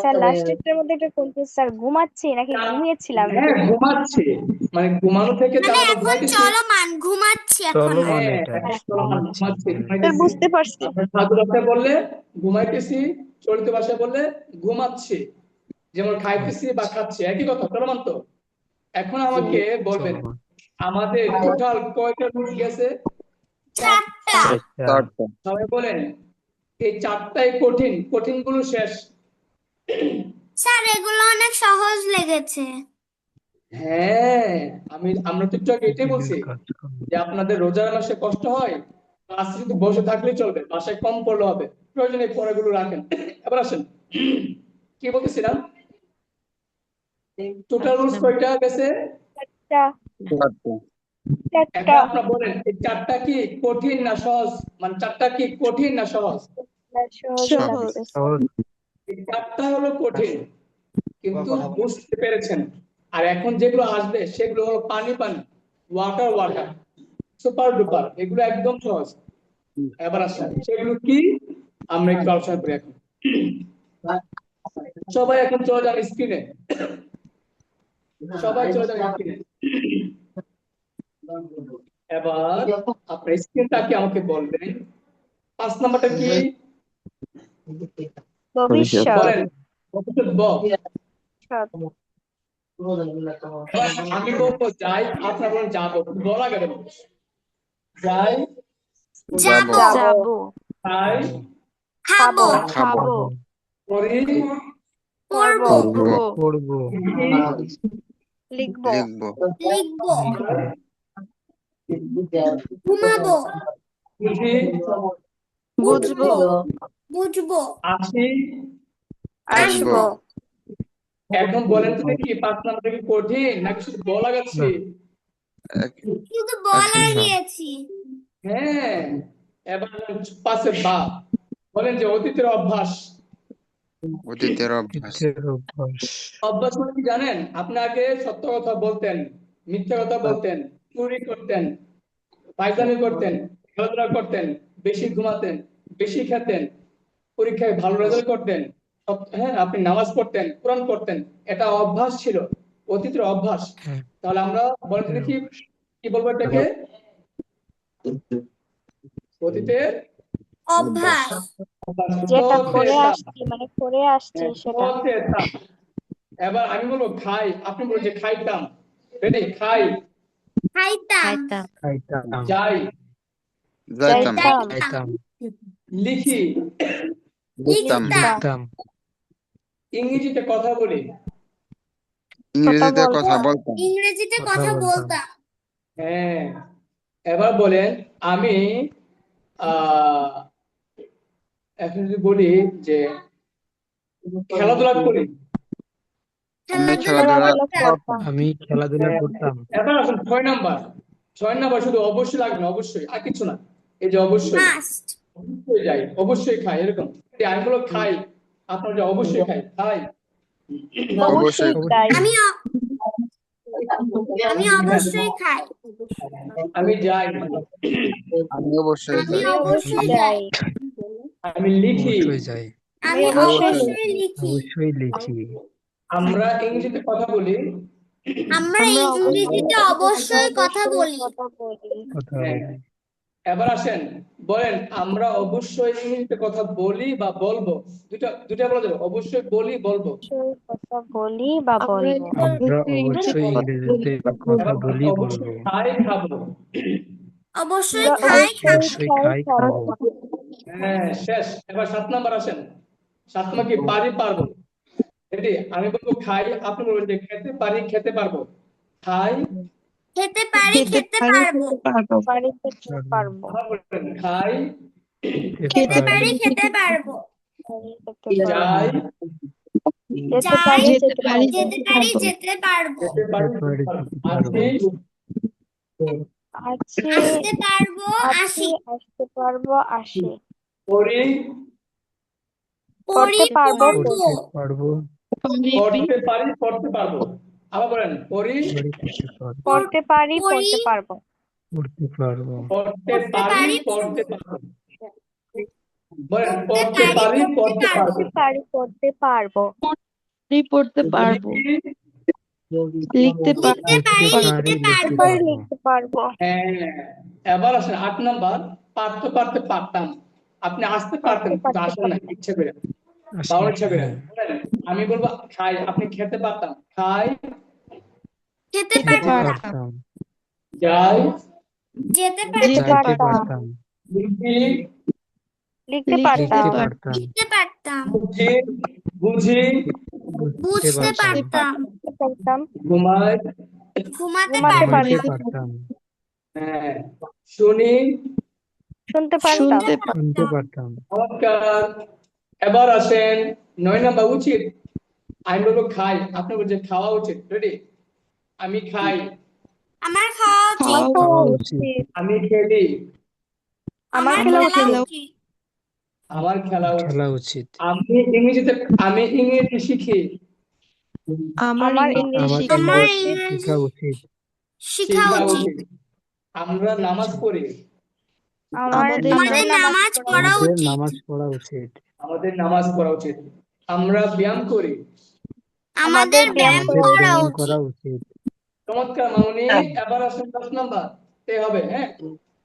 স্যার লাস্টের মধ্যে একটু কনফিউজ স্যার ঘুমাচ্ছি নাকি ঘুমিয়েছিলাম
হ্যাঁ, ঘুমাচ্ছে, মানে ঘুমানো থেকে
মানে
তার আমরা
এখন
ঘুমাইতেছি।
চলমান ঘুমাচ্ছি এখন
চলমান
হ্যাঁ,
এটা,
এখন চলমান, ঘুমাচ্ছি,
স্যার
ঘুমাইতেছি।
বুঝতে পারছি
আপনার সাধু ভাষায় বললে ঘুমাইতেছি, চলিত ভাষায় বললে ঘুমাচ্ছি। যেমন খাইতেছি বা খাচ্ছি, একই কথা, চলমান তো। এখন আমাকে বলবেন,
চলমান।
আমাদের টোটাল কয়টা রুট গেছে?
4টা
4টা।
4টা,
সবাই বলেন, এই 4টাই কঠিন, কঠিন গুলো শেষ।
স্যার এগুলো অনেক সহজ লেগেছে
হ্যাঁ, আমরা তো একটু আগে এটাই
প্রতিদিনের
বলছি
কাজকর্ম।
যে আপনাদের রোজার মাসে কষ্ট হয়, ক্লাসে শুধু বসে থাকলেই চলবে, বাসায় কম পড়লে হবে, প্রয়োজনে এই পড়াগুলো রাখেন। এবার আসেন, কি বলতেছিলাম? টোটাল রুলস কয়টা গেছে?
চারটা
4টা,
এখন
চারটা
আপনারা বলেন, এই 4টা কি কঠিন না সহজ? মানে 4টা কি কঠিন না সহজ?
সহজ
সহজ,
লাগতেছে
সহজ।
এই 4টা হলো কঠিন, কিন্তু বুঝতে পেরেছেন। আর এখন যেগুলো আসবে সেগুলো হলো পানি পানি, ওয়াটার ওয়াটার, সুপার ডুপার, এগুলো একদম সহজ। এবার আসেন, সেগুলো কি আমরা একটু আলোচনা করি এখন। সবাই এখন চলে যান স্ক্রিনে, সবাই চলে যান স্ক্রিনে। এবার আপনার স্ক্রিনটাকে আমাকে বলবেন, 5 নম্বরটা কি?
ভবিষ্যৎ
বলেন, ভবিষ্যৎ ব। এবার আমি বলবো যাই, আপনারা বলেন যাবো, বলা গেল যাই,
যাব,
যাব
যাব
খাই,
খাবো
খাবো,
খাবো
করি,
পড়বো
পড়বো,
পড়বো,
লিখবো
লিখবো,
লিখবো
লিখবো,
ঘুমাবো
বুঝি,
বুঝবো
বুঝবো
আসি,
আসবো,
আসবো
এখন বলেন তো দেখি 5 নাম্বারটা কি কঠিন নাকি শুধু বলা গেছে?
এক-
শুধু বলা
আচ্ছা।
গিয়েছি।
হ্যাঁ, এবার 5-এর বা বলেন যে অতীতের অভ্যাস।
অতীতের অভ্যাস।
অতীতের অভ্যাস।
অভ্যাস মানে কি জানেন? আপনি আগে সত্য কথা বলতেন, মিথ্যা কথা বলতেন, চুরি করতেন, পায়জামি করতেন, খেলাধুলা করতেন, বেশি ঘুমাতেন, বেশি খেতেন, পরীক্ষায় ভালো রেজাল্ট করতেন, হ্যাঁ আপনি নামাজ পড়তেন, কোরআন পড়তেন। এটা অভ্যাস ছিল, অতীতের অভ্যাস।
হ্যাঁ,
তাহলে আমরা বলেন তো দেখি কি বলবো এটাকে? অতীতের
অভ্যাস।
অভ্যাস।
যেটা
পথে
করে
তা।
আসছি মানে করে আসছি
হ্যাঁ,
সেটা।
পথে তা। এবার আমি বলবো খাই, আপনি বলবেন যে খাইতাম। রেডি? খাই,
খাইতাম।
খাইতাম
খাইতাম,
যাই,
যাইতাম,
যাইতাম,
খাইতাম,
লিখি,
লিখতাম,
লিখতাম।
লিখতাম,
ইংরেজিতে কথা বলি।
ইংরেজিতে
কথা
কথা
বলতাম,
বলতাম,
ইংরেজিতে
কথা
কথা
বলতাম,
বলতাম।
হ্যাঁ, এবার বলেন আমি আহ এখন যদি বলি যে খেলাধুলা করি।
আমি
খেলাধুলা
খেলাধুলা
করতাম।
করতাম,
আমি খেলাধুলা করতাম।
এবার আসুন 6 নাম্বার। 6 নাম্বার শুধু অবশ্যই লাগবে না, অবশ্যই, আর কিছু না। এই যে অবশ্যই,
মাস্ট।
অবশ্যই যাই, অবশ্যই খাই, এরকম। এই আমি বলো খাই, আপনার যে অবশ্যই খাই, খাই।
অবশ্যই
অবশ্যই
তাই।
আমি আমি অবশ্যই খাই।
আমি যাই,
আমি অবশ্যই
আমি
যাই,
অবশ্যই
যাই,
যাই।
আমি লিখি,
অবশ্যই যাই,
আমি
অবশ্যই
অবশ্যই লিখি।
অবশ্যই লিখি,
আমরা ইংরেজিতে কথা বলি।
আমরা ইংরেজিতে অবশ্যই কথা বলি।
কথা বলি।
কথা
হ্যাঁ,
বলি।
এবার আসেন বলেন আমরা অবশ্যই ইংরেজিতে কথা বলি বা বলবো। দুটা দুটা বলা যাবে, অবশ্যই বলি, বলবো।
অবশ্যই কথা বলি বা বলবো।
আমরা অবশ্যই ইংরেজিতে কথা
এবার
বলি,
অবশ্যই
বলবো।
খাই, খাবো।
অবশ্যই
আমরা
খাই, খাবো।
অবশ্যই খাই, খাবো।
হ্যাঁ, শেষ। এবার 7 নাম্বার আসেন। 7 নাম্বার কি? পারি, পারবো। রেডি? আমি বলবো খাই, আপনি বলবেন যে খেতে পারি, খেতে পারবো। খাই,
খেতে পারি, খেতে পারবো।
পারি, খেতে পারবো।
আবার বলবেন খাই,
খেতে
পারি,
পারি, খেতে পারবো।
পারি, খেতে পারবো।
যাই,
যেতে
যাই,
পারি, যেতে পারবো।
যেতে পারি, যেতে পারবো।
খেতে পারি,
যেতে পারি, যেতে পারবো।
আসি,
আছি,
আসতে পারবো,
আছি,
আসি।
আসতে পারবো, আসি।
পড়ি,
পড়ি,
পড়তে পারবো,
পড়বো।
পড়তে পারবো,
পড়তে পারি, পড়তে পারবো। আবার বলেন পড়ি,
পড়ি, পড়তে পারবো,
পড়তে পারি,
পড়ি,
পড়তে পারবো।
পড়তে পারবো,
পড়তে
পড়তে
পারি,
পারি,
পড়তে
পড়বো।
পারবো। বলেন
পড়তে
পড়তে
পারি,
পারি,
পড়তে
পড়তে
পারবো।
পারবো।
পড়তে পারি, পড়তে পারবো।
পড়তে পারবো,
লিখি,
লিখতে
লিখতে পারি,
পারি,
লিখতে
লিখতে
পারবো।
পারবো।
লিখতে পারবো।
হ্যাঁ, এবার আসেন 8 নাম্বার। পারতে পারতে পারতাম। আপনি আসতে পারতেন
পারতে
কিন্তু
পারতে
আসেন না ইচ্ছে করে,
আসলে,
বাবার ইচ্ছা করে।
হ্যাঁ,
বলেন, আমি বলবো খাই, আপনি খেতে পারতাম। খাই,
খেতে
খেতে
খেতে
পারতাম।
পারতাম,
যাই,
যেতে
যেতে
পারতাম।
যাইতে
পারতাম।
পারতাম,
লিখি,
লিখতে
লিখতে
পারতাম।
লিখতে পারতাম,
লিখতে পারতাম।
বুঝি, বুঝি,
বুঝতে
বুঝতে
পারতাম,
পারতাম।
লিখতে পারতাম।
ঘুমাই,
ঘুমাতে
ঘুমাতে
পারতাম।
ঘুমাইতে
পারতাম।
পারতাম,
হ্যাঁ, শুনি।
শুনতে পারতাম।
শুনতে
শুনতে পারতাম।
নমস্কার। এবার আসেন 9 নাম্বার, উচিত। আমি বলবো খাই, আপনি বলছেন খাওয়া উচিত। রেডি? আমি খাই,
আমার খাওয়া
আমার
উচিত।
খাওয়া
খাওয়া উচিত,
উচিত।
আমি খেলি,
আমার
আমার
খেলা
খেলা
উচিত।
উচিত।
আমার খেলা উচিত।
খেলা উচিত,
আমি ইংরেজি শিখি,
আমার
আমার
ইংরেজি
আমার
শেখা
আমার
ইংরেজি
উচিত,
ইংরেজি
শেখা উচিত,
শেখা
শেখা
উচিত।
উচিত। আমরা নামাজ পড়ি,
আমাদের
আমাদের
নামাজ
নামাজ পড়া
আমাদের
উচিত।
নামাজ পড়া উচিত,
আমাদের নামাজ পড়া উচিত। আমরা ব্যায়াম করি।
আমাদের ব্যায়াম
আমাদের
করা
ব্যায়াম
উচিত।
করা উচিত।
চমৎকার মামুনি। এবার আসেন 10 নাম্বার, তে হবে। হ্যাঁ,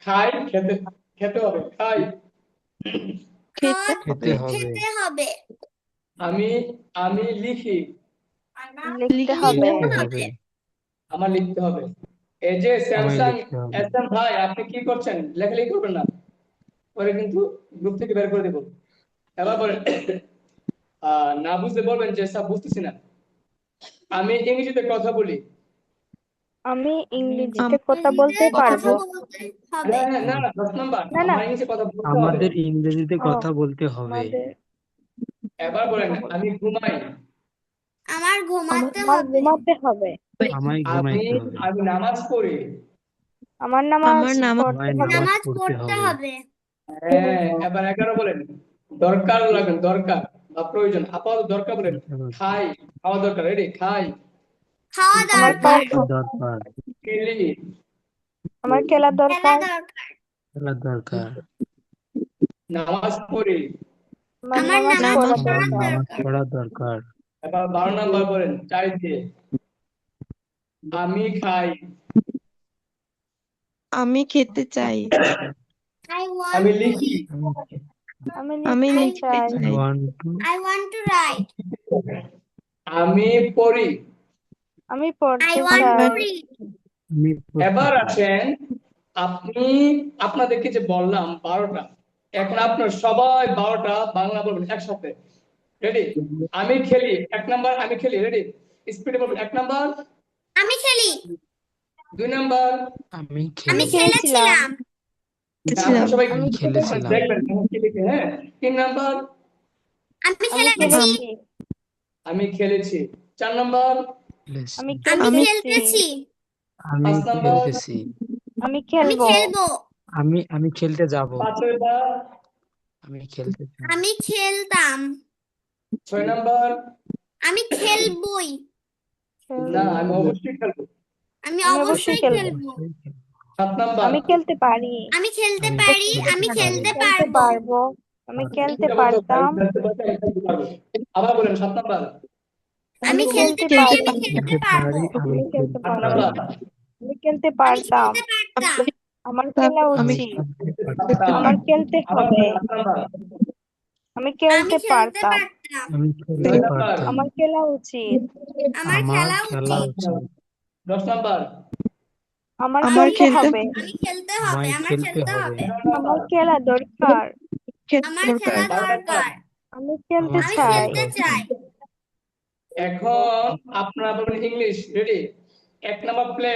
খাই, খেতে, খেতে হবে। খাই,
খেতে
খেতে
হবে,
হবে,
খেতে হবে।
আমি আমি লিখি,
লিখতে হবে।
লিখতে হবে,
আমার লিখতে হবে। এই যে
আমায়
স্যামসাং
লিখতে হবে।
এসএম ভাই, আপনি কি করছেন? লেখালেখি করবেন না, পরে কিন্তু গ্রুপ থেকে বের করে দেব। এবার বলেন, না বুঝতে বলবেন যে স্যার বুঝতেছি না। আমি ইংরেজিতে কথা বলি।
আমি ইংরেজিতে কথা বলতে পারবো।
হবে।
হ্যাঁ, হ্যাঁ, না না 10 নাম্বার,
না, না।
আমার ইংরেজিতে কথা বলতে হবে।
আমাদের ইংরেজিতে
ও,
কথা বলতে হবে।
আমাদের
এবার বলেন, আমি ঘুমাই।
আমার ঘুমাতে
আমার
হবে
ঘুমাতে হবে
আমায়
আমি
ঘুমাইতে হবে।
আমি নামাজ পড়ি।
আমার নামাজ
আমার নামাজ
পড়তে
আমায়
হবে
নামাজ
নামাজ
পড়তে
পড়তে
হবে।
হবে
হ্যাঁ, এবার 11 বলেন। দরকার লাগেন, দরকার বা প্রয়োজন। আপাতত দরকার বলেন। খাই, খাওয়া দরকার। রেডি? খাই,
খাওয়া
আমার
দরকার
খাওয়া
দরকার,
খেলি,
আমার খেলা
খেলা
দরকার
দরকার
খেলা দরকার,
নামাজ পড়ি।
আমার
আমার
নামাজ
নামাজ
পড়া
আমার
পড়া
দরকার
নামাজ
দরকার
পড়া দরকার।
এবার 12 নাম্বার বলেন। চাই দিয়ে আমি খাই,
আমি খেতে চাই
I
আমি
want to
লিখি,
eat
আমি
আমি
লিখতে
লিখতে
চাই
I
চাই
want to,
I want to write
আমি পড়ি।
আমি
I
পড়তে
want to
চাই
read
আমি পড়তে
এবার
চাই।
আসেন, আপনি আপনাদেরকে যে বললাম 12টা, এখন আপনার সবাই 12টা বাংলা বলবেন একসাথে। রেডি? আমি খেলি। 1 নাম্বার আমি খেলি। রেডি? স্পিডে বলবেন। 1 নাম্বার,
আমি খেলি
2 নাম্বার,
আমি
আমি
আমি
খেলি,
খেলেছিলাম
খেলেছিলাম
আপনি সবাই
খেলেছিলাম
আমি খেলেছিলাম,
দেখবেন কি লিখে। হ্যাঁ, 3 নাম্বার,
আমি
আমি
খেলেছি
খেলেছি
আমি খেলেছি। 4 নাম্বার,
খেলেছি,
আমি
আমি
খেলতেছি
খেলতেছি
আমি
5 নাম্বার,
খেলতেছি,
আমি
আমি
খেলবো
খেলবো
আমি খেলতে যাব,
5 নাম্বার,
আমি খেলতে চাই,
আমি খেলতাম
6 নাম্বার,
আমি খেলবই
না আমি অবশ্যই খেলবো।
আমি
আমি অবশ্যই
অবশ্যই
খেলবো
খেলবো
7 নাম্বার,
আমি খেলতে পারি
আমি খেলতে
আমি
পারি
খেলতে
আমি
পারি,
খেলতে
খেলতে
পারবো
পারবো আমি খেলতে
এটা বলতে হবে,
পারতাম
আমি খেলতে পারবো, আমি খেলতে পারবো। আবার বলেন 7 নাম্বার,
আমি
আমি
খেলতে
খেলতে
পারি
পারি
আমি খেলতে
খেলতে
পারবো
পারি, আমি
আমি খেলতে
খেলতে
8
পারবো
পারি,
নাম্বার,
আমি খেলতে
আমি
পারতাম
খেলতে পারতাম
আমার খেলা
আমি
উচিত
খেলতে
পারতাম।
পারতাম,
আমার খেলতে
আবার
হবে
বলেন 8 নাম্বার,
আমি
আমি
খেলতে
খেলতে
পারতাম
পারতাম
আমি
9
খেলতে
নাম্বার,
পারতাম,
আমার খেলা উচিত
আমার
আমার
খেলা
খেলা
উচিত
উচিত,
10 নাম্বার,
আমার
আমার
খেলতে
খেলতে
হবে
আমি খেলতে হবে
আমায়
আমার
খেলতে
খেলতে
হবে,
হবে
11
আমার
নাম্বার,
খেলা দরকার
আমার
দরকার
খেলা
12 নাম্বার।
দরকার
আমি খেলতে
আমার
আমি
খেলা
চাই
খেলতে
দরকার।
চাই
এখন আপনারা বলবেন ইংলিশ। রেডি? 1 নাম্বার প্লে,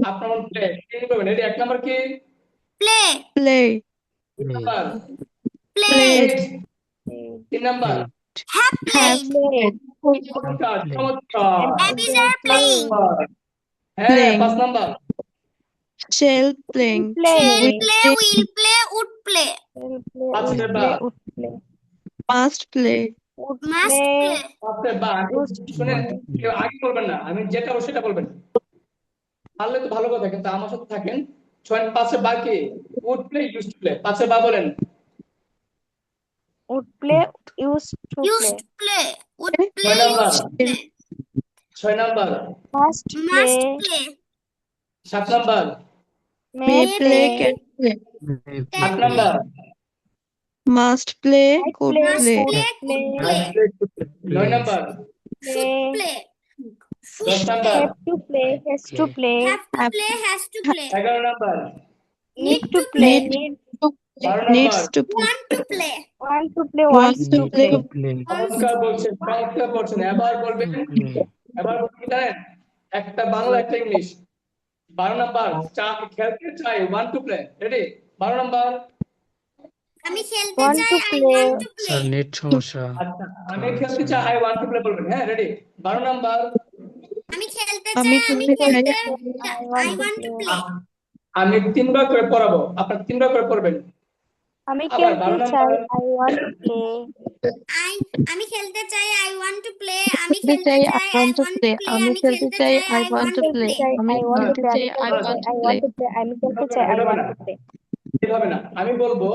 আপনার বলবেন প্লে। 3 বলবেন। রেডি? 1 নাম্বার কি?
Play
play
2
play,
number,
play
played
3 number.
Have
have
played
plate
চমৎকার,
প্লে,
চমৎকার।
babies are playing
হ্যাঁ,
Playing.
5 number.
shell playing
play
shall
will
play
play
will play would play
পাঁচে
play
বা,
উঠলে
must play
must
উঠলে
play
পাঁচে বা। আমি শুনেন, কেউ আগে বলবেন না, আমি যেটা বলবো সেটা বলবেন। পারলে তো ভালো কথা, কিন্তু আমার সাথে থাকেন। 5 বা কি? Would play, use to play. 5 বা বলেন।
উঠলে use to play
used to play would
6
play
number,
used to play
6 number,
must play
must play
7 number,
may
may
may
play
play
can play
8
can
number,
must play
might
could
play
must
play
play could play
9 number,
should play
10 number,
have to play has to play
have to
have
play has to play
11 number,
need
need
to
to
play
play
need
need
12
needs
number.
to play
want to play
want to play
wants to
need
play
to play,
চমৎকার বলছেন, চমৎকার বলছেন। এবার বলবেন,
to play,
এবার বলবেন কি জানেন? একটা বাংলা, একটা ইংলিশ। 12 নাম্বার, খেলতে চাই, want to play. Ready? 12 number,
আমি খেলতে
ওয়ান
চাই
to
I
play
want to play
sir net সমস্যা,
আচ্ছা আমি খেলতে চাই, আই ওয়ান্ট টু প্লে বলবেন। হ্যাঁ, রেডি? 12 নাম্বার,
আমি খেলতে
আমি
চাই আমি
খেলতে চাই
খেলতে
I
I want to play
আমি 3 বার করে পড়াবো, আপনার 3 বার করে পড়বেন।
আমি
আবার
খেলতে
12
চাই
number,
I want to play
আমি খেলতে চাই I want to play আমি
খেলতে
খেলতে
চাই
চাই
I
I
want to
want to
play
play
আমি
আমি
খেলতে
খেলতে
চাই
চাই
I
I
want
want
to
to
খেলতে
play
play
চাই
আমি
আই ওয়ান্ট টু
খেলতে
প্লে
চাই
আমি
I
খেলতে
want
চাই
to
I
play
want to play আমি খেলতে চাই আই ওয়ান্ট টু প্লে
এটা হবে না। আমি বলবো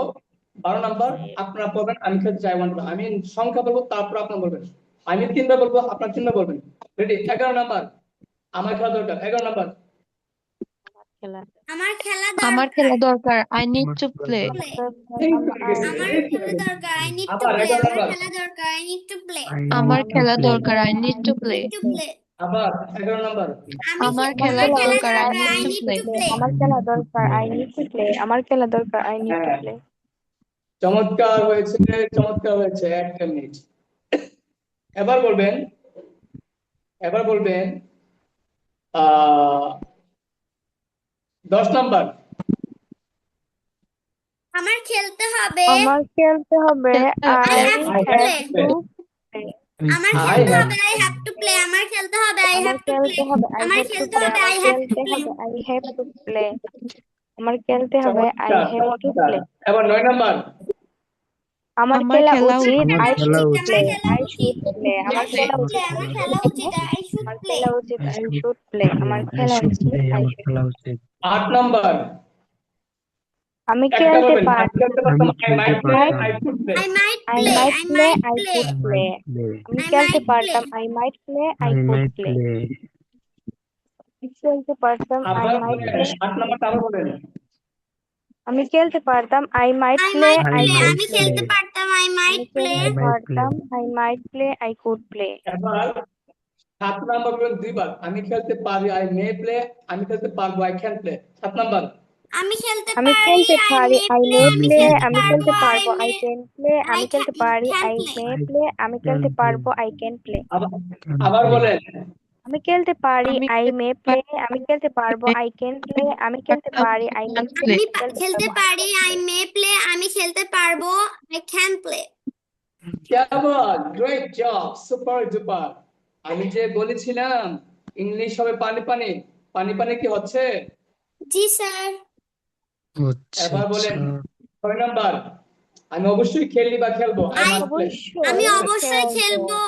12 নাম্বার, আপনারা পড়বেন, আমি খেলতে চাই, ওয়ান টু। আমি সংখ্যা বলবো, তারপর আপনারা বলবেন। আমি 3 বার বলবো, আপনার 3 বার বলবেন। রেডি? 11 নাম্বার, আমার খেলা দরকার। 11 নাম্বার,
আমার খেলা
আমার
দরকার
খেলা দরকার I need
আমার
to
খেলা
play
play
দরকার,
ঠিক হয়ে গেছে,
আমার
ঠিক হয়ে
খেলা
গেছে।
দরকার I need to
আবার
play
11
আমার
নাম্বার,
খেলা দরকার I need to play
I
আমার
need to
খেলা
play,
দরকার I need to play
to play
আবার 11 নাম্বার,
আমার
আমার
খেলা
খেলা
দরকার I
দরকার
need
I
to
need
play
to play
আমার খেলা দরকার আই নিড টু প্লে আমার খেলা দরকার আই নিড টু
হ্যাঁ,
প্লে
চমৎকার হয়েছে, চমৎকার হয়েছে। 1 মিনিট। এবার বলবেন, এবার বলবেন 10 নাম্বার,
আমার খেলতে হবে
আমার খেলতে হবে
খেলতে
I
I have to
I
have
play
to
আমার
I
খেলতে
have
হবে I have to play হবে আই
আমার
হ্যাভ টু
খেলতে
প্লে
হবে আই
আমার
হ্যাভ টু
খেলতে
প্লে
হবে
আমার
আই হ্যাভ টু
খেলতে
প্লে
হবে আই হ্যাভ টু প্লে আমার খেলতে হবে আই
চমৎকার
হ্যাভ টু
চমৎকার
প্লে
এবার 9 নাম্বার
আমার
আমার
খেলা
খেলা
উচিত
উচিত।
আই
খেলা
শুড
উচিত।
প্লে
খেলা
আই
উচিত
শুড প্লে আমার
আই
খেলা
শুড
উচিত
প্লে আমার খেলা উচিত আই শুড
আমার
প্লে
খেলা উচিত
I
I
should
should play আমার
play. I
খেলা
should
উচিত
play.
আই
আমার
শুড
খেলা উচিত।
8 নাম্বার
আমি
একটা
খেলতে
বলবেন আমি
পারি
খেলতে
আমি
পারতাম আই
খেলতে
মাইট প্লে
পারতাম।
I could play
I might
I
play
mite
I
play
mite
I
play
could
I
play
might play.
আমি
আই
খেলতে
মাইট প্লে
পারতাম I might play I
I
could
might
play
play.
আমি খেলতে পারতাম I
আবার
মাইট
বলেন
play
8 নাম্বারটা আবার বলেন
আমি খেলতে পারতাম I might
I
play
might
I
I
play
could
might
আমি
প্লে
খেলতে
play.
পারতাম আই
আমি
মাইট প্লে
খেলতে
I might play.
পারতাম I might play I could play
এবার 7 নাম্বার বলেন দুইবার আমি খেলতে পারি আই মে প্লে আমি খেলতে পারবো আই ক্যান প্লে 7 নাম্বার
আমি খেলতে
আমি
পারি
খেলতে
আই
পারি
মে
আই
প্লে
মে
আমি
প্লে
খেলতে
আমি
পারবো
খেলতে
আই
পারবো I
may
can play
I
আমি খেলতে পারি
can
I
play
May
I
play আমি
can
খেলতে
play.
পারবো আই ক্যান প্লে
আবার
Can
আবার
play.
বলেন
আমি খেলতে পারি
আমি
আই
খেলতে
মে প্লে
পারি
আমি খেলতে পারবো আই ক্যান প্লে আমি খেলতে
পারতাম
পারি I may
can
play
play.
আমি
খেলতে
খেলতে
পারবো
পারি আই মে প্লে আমি খেলতে পারবো আই ক্যান প্লে
কেমন গ্রেট জব সুপার ডুপার আমি যে বলেছিলাম ইংলিশ হবে পানি পানি পানি পানি কি হচ্ছে
জি স্যার
আচ্ছা
এবার বলেন
আচ্ছা
6 নাম্বার আমি অবশ্যই খেলি বা খেলবো আই
আই
মাস্ট প্লে
আমি
অবশ্যই
অবশ্যই
খেলবো
খেলবো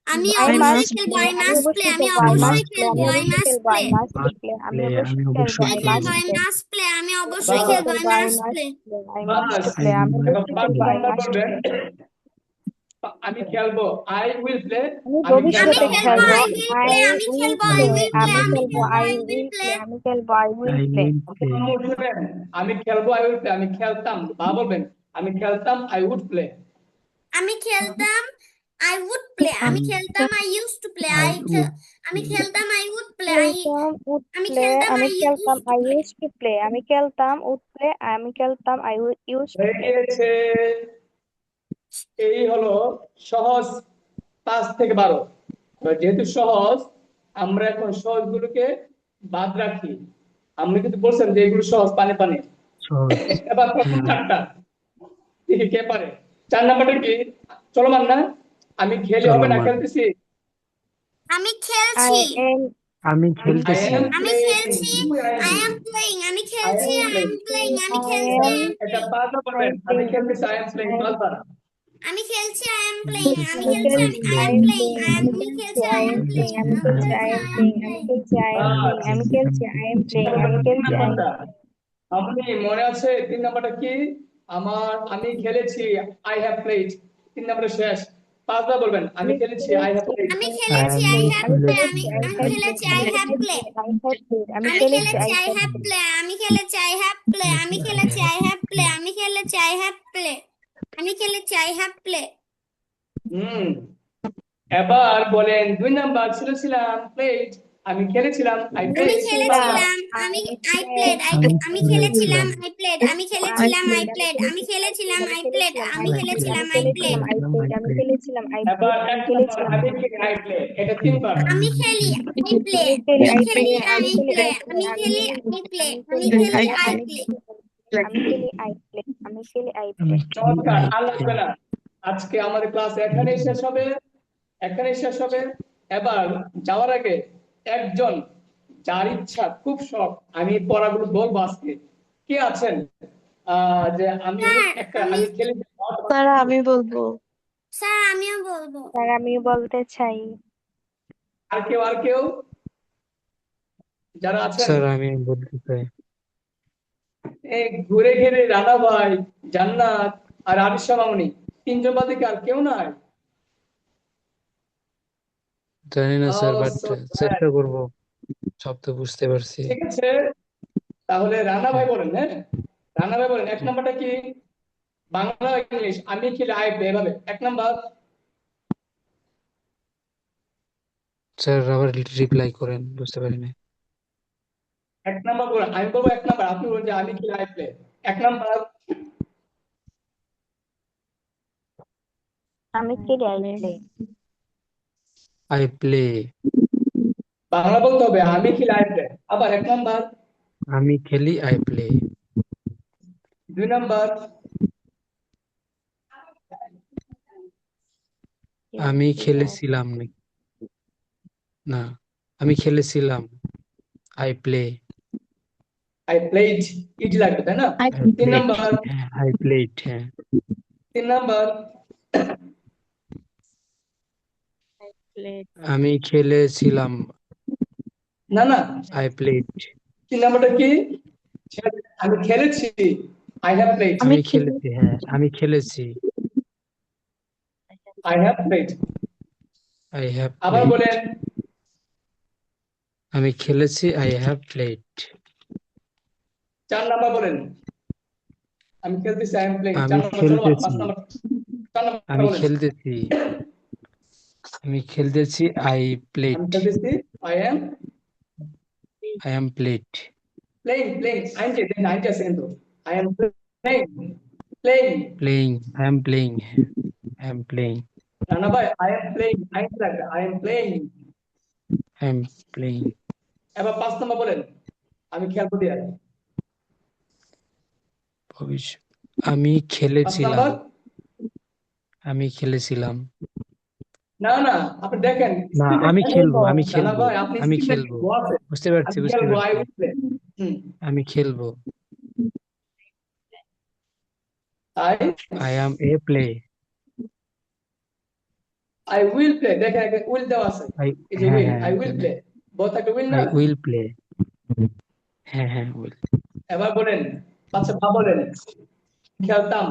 আমি
আই
I
অবশ্যই
মাস্ট
must
খেলবো
প্লে
আই
আমি
মাস্ট প্লে
অবশ্যই
আমি
খেলবো আই
অবশ্যই
মাস্ট প্লে
খেলবো
আমি
আই
অবশ্যই
মাস্ট
খেলবো
play
I must
must
play আমি
প্লে আমি
অবশ্যই
অবশ্যই
খেলবো
খেলবো
আই
খেলবো
I
must play
must play আমি অবশ্যই
অবশ্যই
বাস
খেলবো আই
খেলবো I
must
must
play
play I
bus
must play আমি
I
এবার
অবশ্যই
5
খেলবো আই
নাম্বার
মাস্ট
বলবেন
প্লে
আমি খেলবো আই উইল প্লে
আমি
আমি
আমি
ভবিষ্যতে
খেলতাম আই
খেলবো
খেলবো
will
I
play
will
I
play
will
আমি
প্লে
খেলবো আই উইল প্লে
আমি
আমি
খেলবো
খেলবো
I
I
will
will
play
play
আমি খেলবো I will
I
play
will play.
শুনেন আমি খেলবো আই উইল প্লে আমি খেলতাম বা বলবেন আমি খেলতাম আই উড প্লে
আমি খেলতাম আই উড প্লে আমি খেলতাম I use to play
I would
আমি
play.
খেলতাম আই উড প্লে
খেলতাম উড
আমি
প্লে
খেলতাম
আমি
আই ইউজ
খেলতাম
to
I
play
use to play আমি খেলতাম উড প্লে আমি খেলতাম আই ইউজ টু
হয়ে
প্লে
গিয়েছে এই হলো সহজ 5 থেকে 12 তো যেহেতু সহজ আমরা এখন সহজগুলোকে বাদ রাখি আপনি কিন্তু বলছেন যে এগুলো সহজ পানি পানি
সহজ
এবার প্রথম
হ্যাঁ
4টা দেখি কে পারে 4 নাম্বারটা কি চলমান না আমি খেলে হবে না
চলমান
খেলতেছি
আমি
আই
খেলছি
এম
আমি
I
খেলতেছি
am
আমি
playing
খেলছি
who I
I
am
M playing আমি
I
খেলছি
am
I am
playing
playing আমি
আই
খেলছি
এম
আই এম
এটা
প্লেইং
পাঁচটা
আই
বলবেন আমি
প্লে
খেলতেছি I am playing পাঁচবার
আমি খেলছি আই এম প্লেইং আমি
খেলতেছি
আমি
খেলছি
I am
আমি
খেলছি
I
I
am
playing
am
playing
playing
আমি
আমি
খেলছি
খেলছি
I
I
am
am playing
playing
খেলতেছি
আমি
আমি
খেলছি
I
আই
am
খেলছি
এম
আই
প্লেইং
এম
আমি
প্লেইং
খেলছি আই এম প্লেইং আমি খেলছি আই এম প্লেইং আমি খেলছি
তিন
আই এম
নাম্বারটা আপনি মনে আছে 3 নাম্বারটা কি আমি খেলেছি I have played 3 নাম্বারটা শেষ 5বার বলবেন আমি
আমি
খেলেছি I have
খেলেছি
played
আমি
আই হ্যাভ
খেলেছি আই
প্লেড
হ্যাভ
আমি
প্লে
খেলেছি
আমি
আই
আমি
হ্যাভ প্লেড
খেলেছি আই
আমি
হ্যাভ প্লে
খেলেছি আই হ্যাভ প্লেড আমি
আমি
খেলেছি
খেলেছি
I
I
have
have play আমি খেলেছি আই হ্যাভ প্লে আমি খেলেছি আই হ্যাভ প্লে আমি খেলেছি আই হ্যাভ প্লে আমি খেলেছি আই হ্যাভ প্লে
হুম এবার বলেন 2 নাম্বার ছিলাম played আমি খেলেছিলাম I
আমি
আমি
played
ছিলাম
খেলেছিলাম আমি
আই
আই
প্লেড
প্লেড
আমি
আমি খেলেছিলাম
খেলেছিলাম
আই প্লেড আমি
আই
খেলেছিলাম আই
প্লেড
প্লেড আমি খেলেছিলাম
আমি
আই প্লেড
খেলেছিলাম
আমি
আই
I
প্লেড
খেলেছিলাম
আমি
আই
played
প্লেড
খেলেছিলাম আই
I
প্লেড আমি
played
খেলেছিলাম আই
এবার
প্লেড আমি
1 নাম্বার
খেলেছিলাম
আমি খেলি I play এটা 3বার
আমি খেলি আই প্লে
আমি খেলি
আমি
আই
খেলি
প্লে
আই
আমি খেলি
প্লে
আই প্লে
আমি খেলি আই প্লে আমি
আমি
খেলি
খেলি
আই
আমি
প্লে
আমি খেলি আই প্লে আমি খেলি আই প্লে
আমি খেলি
চমৎকার
I
আর লাগবে
play
না আজকে আমাদের ক্লাস এখানেই শেষ হবে এবার যাওয়ার আগে একজন যার ইচ্ছা খুব শখ আমি পড়াগুলো বলবো আজকে কে আছেন যে আমি
স্যার
একটা
আমি
আমি খেলি
স্যার আমি বলবো
স্যার আমিও বলবো
স্যার আমি বলতে চাই
আর কেউ যারা আছেন
স্যার আমি বলতে চাই
এই ঘুরে ঘিরে রানা ভাই জান্নাত আর আরিশা মামুনি 3জন বাদে কি আর কেউ নাই
জানি না sir
Oh,
but
so sad.
চেষ্টা করব সব তো বুঝতে পারছি
ঠিক আছে তাহলে রানা ভাই বলেন হ্যাঁ রানা ভাই বলেন 1 নাম্বারটা কি বাংলা ইংলিশ আমি খেলে আই প্লে এভাবে 1 নাম্বার
স্যার আবার রিপ্লাই করেন বুঝতে পারিনি
1 নাম্বার বলেন আমি বলবো 1 নাম্বার আপনি বলেন যে আমি খেলে আই প্লে 1 নাম্বার
আমি খেলি I play
I play
Bangla বলতে হবে আমি খেলে আই প্লে আবার 1 নাম্বার
আমি খেলি I play
2 নাম্বার
আমি খেলেছিলাম নাকি না, আমি খেলেছিলাম। I play.
আই প্লেড, ইট লাগবে তাই না?
I
I
3
played.
নাম্বার,
হ্যাঁ, আই প্লেড। হ্যাঁ,
3 নাম্বার,
played.
আমি খেলেছিলাম।
না না,
আই প্লেড।
3 নাম্বারটা কি? আমি খেলেছি, আই হ্যাভ প্লেড,
আমি
আমি খেলেছি। হ্যাঁ, আমি খেলেছি।
I have played.
I have
আবার
প্লেড।
বলেন,
আমি খেলেছি। I have played.
4 নাম্বার বলেন, আমি খেলতেছি, আই এম প্লেইং। 4
আমি
নাম্বার, চলো 5
খেলতেছি।
নাম্বার, 4 নাম্বার
আমি
বলেন,
খেলতেছি। আমি খেলতেছি। I played.
আমি খেলতেছি, I am
I am played.
Playing, আইনটা আছে কিন্তু, I am playing, playing.
Playing. I am playing. হ্যাঁ, আই এম প্লেইং।
রানা ভাই, আই এম প্লেইং, আইন লাগবে, I am playing.
I am playing.
এবার 5 নাম্বার বলেন, আমি খেলবো দিয়ে।
ভবিষ্যৎ। আমি
5
খেলেছিলাম।
নাম্বার,
আমি খেলেছিলাম।
না না, আপনি দেখেন
না,
স্ক্রিনে
আমি খেলবো। আমি
রানা
খেলবো।
ভাই, আপনি
আমি
স্ক্রিনে
খেলবো।
আছে,
বুঝতে পারছি,
আমি
বুঝতে
খেলবো, আই
পারছি।
Will play.
আমি খেলবো।
I
I am A play.
I will play, দেখেন একটা উইল দেওয়া আছে,
আই।
এই যে
হ্যাঁ,
উইল,
হ্যাঁ,
আই উইল
এখানে।
প্লে, বহুত একটা উইল না।
I will play. হ্যাঁ, হ্যাঁ, উইল।
এবার বলেন, আচ্ছা বলেন, খেলতাম,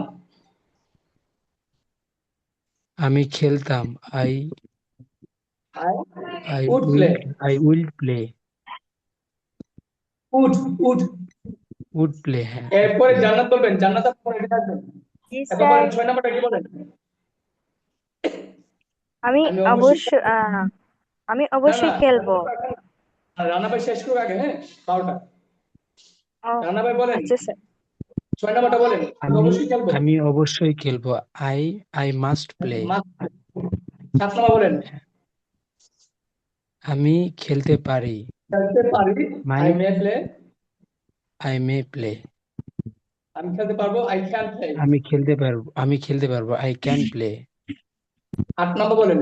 আমি খেলতাম। I.
I
I
would
will.
Play,
I will play.
Would, would.
Would play. হ্যাঁ, উড
এরপরে
প্লে।
জান্নাত বলবেন, জান্নাত আপনার এটা থাকবেন।
জি
এবার
স্যার।
বলেন 6 নাম্বারটা কি বলেন?
আমি
আমি
অবশ্যই আমি
না না,
অবশ্যই খেলবো।
রানা ভাই শেষ করুক আগে, হ্যাঁ, 12টা।
ও
রানা ভাই বলেন,
আচ্ছা স্যার।
6 নাম্বারটা বলেন, আমি
আমি
অবশ্যই খেলবো।
আমি অবশ্যই খেলবো। I. I must play.
7 number বলেন,
আমি খেলতে পারি।
খেলতে পারি,
may.
I may play,
I may play.
আমি খেলতে পারবো, আই ক্যান প্লে।
আমি খেলতে পারবো। আমি খেলতে পারবো। I can play.
8 নাম্বার বলেন,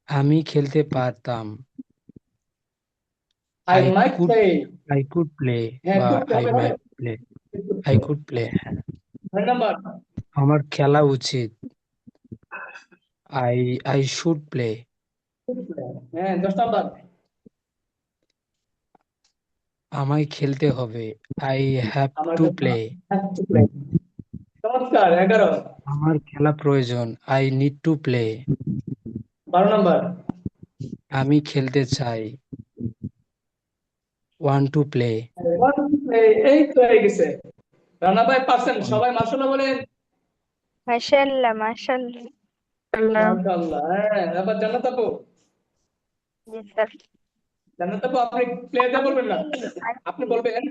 আমি খেলতে পারতাম।
I
I
might
could.
Play.
I could play.
হ্যাঁ,
বা
করতে
আই
হবে, হবে।
মাইট প্লে। I could play. হ্যাঁ,
9 নাম্বার,
আমার খেলা উচিত। আই। I should play.
হ্যাঁ, 10 নাম্বার,
আমায় খেলতে হবে। আই হ্যাভ
আমার
two play.
have to play। চমৎকার, 11।
আমার খেলা প্রয়োজন। I need to play.
12 number,
আমি খেলতে চাই। Want to play.
want to play, এই তো হয়ে গেছে। রানা ভাই পারছেন, সবাই মাশাআল্লাহ বলেন।
মাশাআল্লাহ মাশাআল্লাহ।
মাশাআল্লাহ, হ্যাঁ। এবার জান্নাত আপু,
জি স্যার।
জান্নাত আপু, আপনি প্লে দিয়ে বলবেন না, আপনি বলবেন,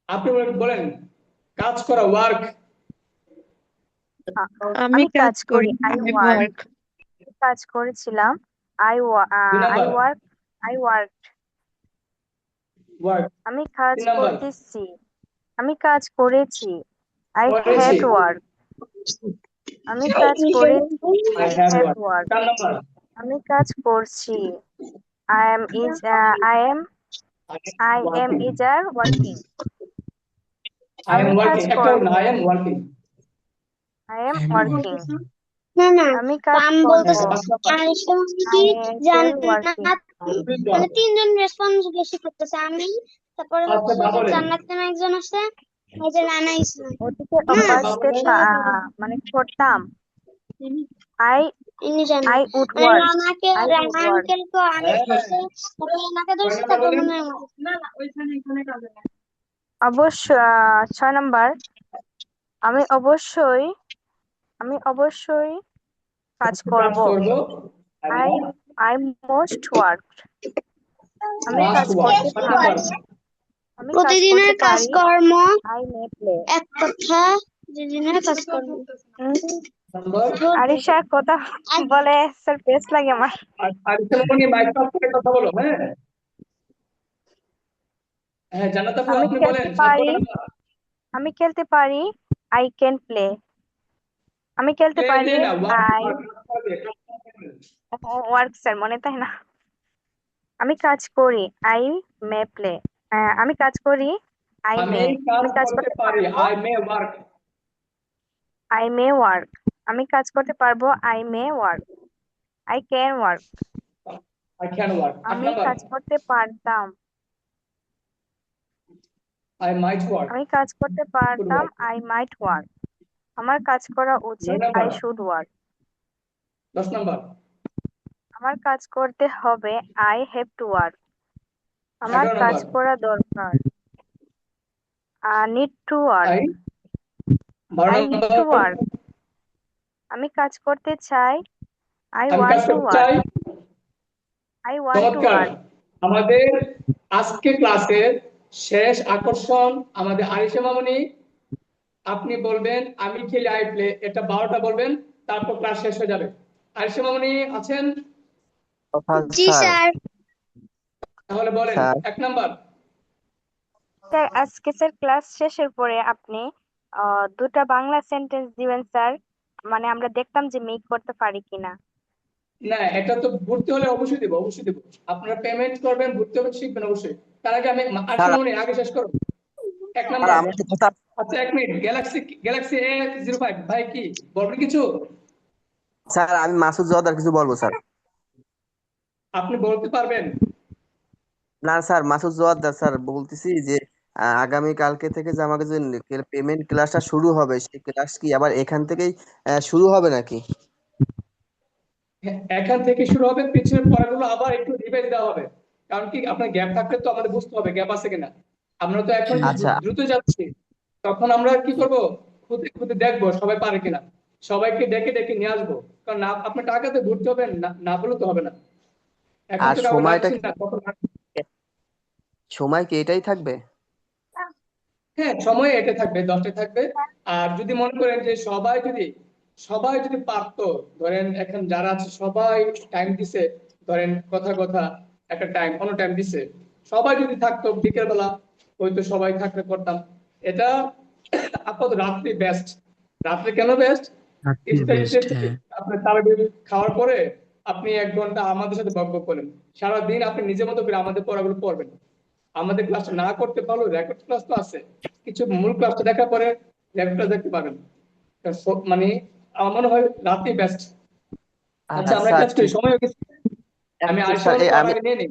আপনি বলেন কাজ করা, ওয়ার্ক।
আমি
আমি কাজ
কাজ
করি,
করি।
I
I
work.
work.
কাজ করেছিলাম,
2
I
number,
work. I work.
Work.
আমি কাজ
3 নাম্বার,
করতেছি, আমি কাজ করেছি, আই
করেছি,
হ্যাড ওয়ার্ক। আমি কাজ করেছি,
I
I
have
had
work.
Work.
4 number,
আমি কাজ করছি, I am is I am
working,
is are working.
I am
আমি কাজ
ওয়ার্কিং, একটা
করব,
না, I am working.
I am
I am
working.
Working.
না না,
আমি
তো
কাজ
আমি
করব,
বলতেছি
হ্যাঁ, 5 নাম্বার,
আরেকটা মানে কি
আই এম ওয়ার্কিং।
জান্নাত, মানে তিনজন রেসপন্স বেশি করতেছে। আমি, তারপরে
আচ্ছা,
হচ্ছে যে
বলেন,
জান্নাত নামে একজন আছে, এই যে রানা ইসলাম।
ওটিকে
না
ফার্স্টে মানে করতাম, আই
ইনি জানেন,
আই উড
মানে
ওয়ার্ক।
রানাকে,
I would
Rana
work.
Uncle তো আগে
হ্যাঁ,
ধরছে, তারপরে রানাকে
6
ধরছে,
নাম্বার
তারপর
বলেন,
মনে হয়
অবশ্যই 6 নাম্বার, আমি অবশ্যই কাজ
কাজ
করব,
করব,
আই আই মোস্ট ওয়ার্ক। আমি কাজ
মাস্ট ওয়ার্ক।
করতে
7 নাম্বার,
পারি, আমি কাজ
প্রতিদিনের
করতে পারি,
কাজকর্ম,
আই মে প্লে।
এক কথা, প্রতিদিনের কাজকর্ম।
নাম্বার,
আরিশা কথা বলে স্যার পেস লাগে আমার।
আর ইসলামী মাইক্রো থেকে কথা বলো, হ্যাঁ। হ্যাঁ, জান্নাত আপু,
আমি
আপনি বলেন
খেলতে
7
পারি,
নাম্বার।
আমি খেলতে পারি, আই ক্যান প্লে। আমি খেলতে
প্লে
পারি,
দিয়ে না, ওয়ার্ক,
আই
ওয়ার্ক, কাজ করবে, কাজ করবে।
ওয়ার্ক স্যার, মনে তাই না? আমি কাজ করি, আই মে প্লে। আমি কাজ করি, আই
আমি
মে।
কাজ
আমি কাজ
করতে
করতে
পারি,
পারবো,
I may work.
I may work. আমি কাজ করতে পারবো, I may work. I can work.
I can work. 8
আমি
নাম্বার,
কাজ করতে পারতাম,
আই মাইট ওয়ার্ক।
আমি কাজ করতে
কুড
পারতাম,
ওয়ার্ক।
I might work. আমার কাজ করা
9
উচিত,
number,
I should work.
10 number,
আমার কাজ করতে হবে, আই হ্যাভ টু ওয়ার্ক। আমার
11
কাজ
নাম্বার,
করা দরকার, need to work.
I 12
I need
number,
to work. আমি কাজ করতে চাই, আই
আমি
ওয়ান্ট
কাজ
টু
করতে
ওয়ার্ক।
চাই।
আই ওয়ান্ট টু
চমৎকার।
ওয়ার্ক।
আমাদের আজকে ক্লাসের শেষ আকর্ষণ আমাদের আরিশা মামনি। আপনি বলবেন আমি খেলি আই প্লে, এটা 12টা বলবেন, তারপর ক্লাস শেষ হয়ে যাবে। আরিশা মামনি আছেন?
জি
স্যার।
স্যার।
তাহলে বলেন
স্যার
1 নাম্বার।
স্যার আজকে স্যার ক্লাস শেষের পরে আপনি দুটা বাংলা সেন্টেন্স দিবেন স্যার, মানে আমরা দেখতাম যে মেক করতে পারি কিনা।
না, এটা তো ভর্তি হলে অবশ্যই দেবো, অবশ্যই দেবো। আপনারা পেমেন্ট করবেন, ভর্তি হবে, শিখবেন অবশ্যই। তার আগে আমি আরিশা
স্যার
মামনি আগে শেষ করো। 1
স্যার
নাম্বার।
আমার একটা কথা।
আচ্ছা 1 মিনিট, গ্যালাক্সি A05 ভাই কি বলবেন কিছু?
স্যার আমি মাসুদ জোয়াদার কিছু বলবো স্যার।
আপনি বলতে পারবেন?
না স্যার, মাসুদ জোয়াদার স্যার বলতেছি যে আগামী কালকে থেকে যে আমাদের যে পেমেন্ট ক্লাসটা শুরু হবে, সেই ক্লাস কি আবার এখান থেকেই শুরু হবে নাকি?
হ্যাঁ, এখান থেকে শুরু হবে, পিছনের পড়াগুলো আবার একটু রিভাইজ দেওয়া হবে। কারণ কি আপনার গ্যাপ থাকলে তো আমাদের বুঝতে হবে গ্যাপ আছে কিনা। আমরা তো এখন একটু
আচ্ছা
দ্রুত যাচ্ছি, তখন আমরা কি করব, খুঁজে খুঁজে দেখবো সবাই পারে কিনা, সবাইকে ডেকে ডেকে নিয়ে আসবো। কারণ না, আপনার টাকাতে ঘুরতে হবে না, না বলে তো হবে না। এখন
আর
তো কাউকে
সময়টা
রাখছি
কি,
না, তখন
সময় কি এটাই থাকবে?
হ্যাঁ সময় এটা থাকবে, 10টায় থাকবে। আর যদি মনে করেন যে সবাই যদি পারতো, ধরেন এখন যারা আছে সবাই টাইম দিছে, ধরেন কথা কথা একটা টাইম অন্য টাইম দিছে, সবাই যদি থাকতো বিকেল বেলা, হয়তো সবাই থাকলে করতাম এটা। আপাতত রাত্রি বেস্ট। রাত্রে কেন বেস্ট?
রাত্রির বেস্ট,
স্পেশালি
হ্যাঁ।
আপনার তারাবির খাওয়ার পরে আপনি 1 ঘন্টা আমাদের সাথে বকবক করেন, সারাদিন আপনি নিজের মতো করে আমাদের পড়াগুলো পড়বেন। আমাদের ক্লাসটা না করতে পারলেও রেকর্ড ক্লাস তো আছে, কিছু মূল ক্লাসটা দেখার পরে রেকর্ডটা দেখতে পাবেন। মানে আমার মনে হয় রাতে বেস্ট। আচ্ছা আমরা
আচ্ছা
কাজ করি,
ঠিক।
সময় হয়ে গেছে। আমি
একটু
আরিশা
স্যার
মামনি পড়ার
আমি
আগে নিয়ে নিই।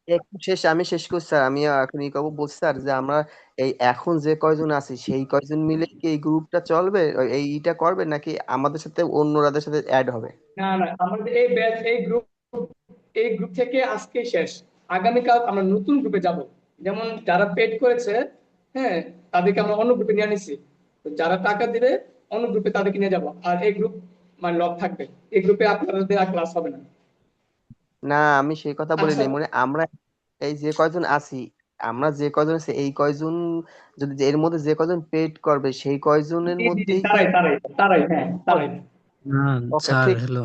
একটু আমি শেষ করছি স্যার। আমি এখন ই কব বলছি স্যার যে আমরা এই এখন যে কয়জন আছি সেই কয়জন মিলে কি এই গ্রুপটা চলবে, এইটা করবে নাকি আমাদের সাথে অন্যরাদের সাথে অ্যাড হবে?
না না, আমাদের এই ব্যাচ এই গ্রুপ থেকে আজকে শেষ। আগামীকাল আমরা নতুন গ্রুপে যাব। যেমন যারা পেড করেছে, হ্যাঁ, তাদেরকে আমরা অন্য গ্রুপে নিয়ে নিছি। তো যারা টাকা দিবে অন্য গ্রুপে তাদেরকে নিয়ে যাব, আর এই গ্রুপ মানে লক থাকবে। এই গ্রুপে আপনাদের আর ক্লাস হবে না।
না আমি সেই কথা বলি
আচ্ছা,
নাই, মানে আমরা এই যে কয়জন আছি, আমরা যে কয়জন আছি এই কয়জন, যদি এর মধ্যে যে কয়জন পেড করবে সেই কয়জনের
জি জি জি,
মধ্যেই কি?
তারাই তারাই তারাই, হ্যাঁ তারাই।
না
ওকে
স্যার,
ঠিক।
হ্যালো।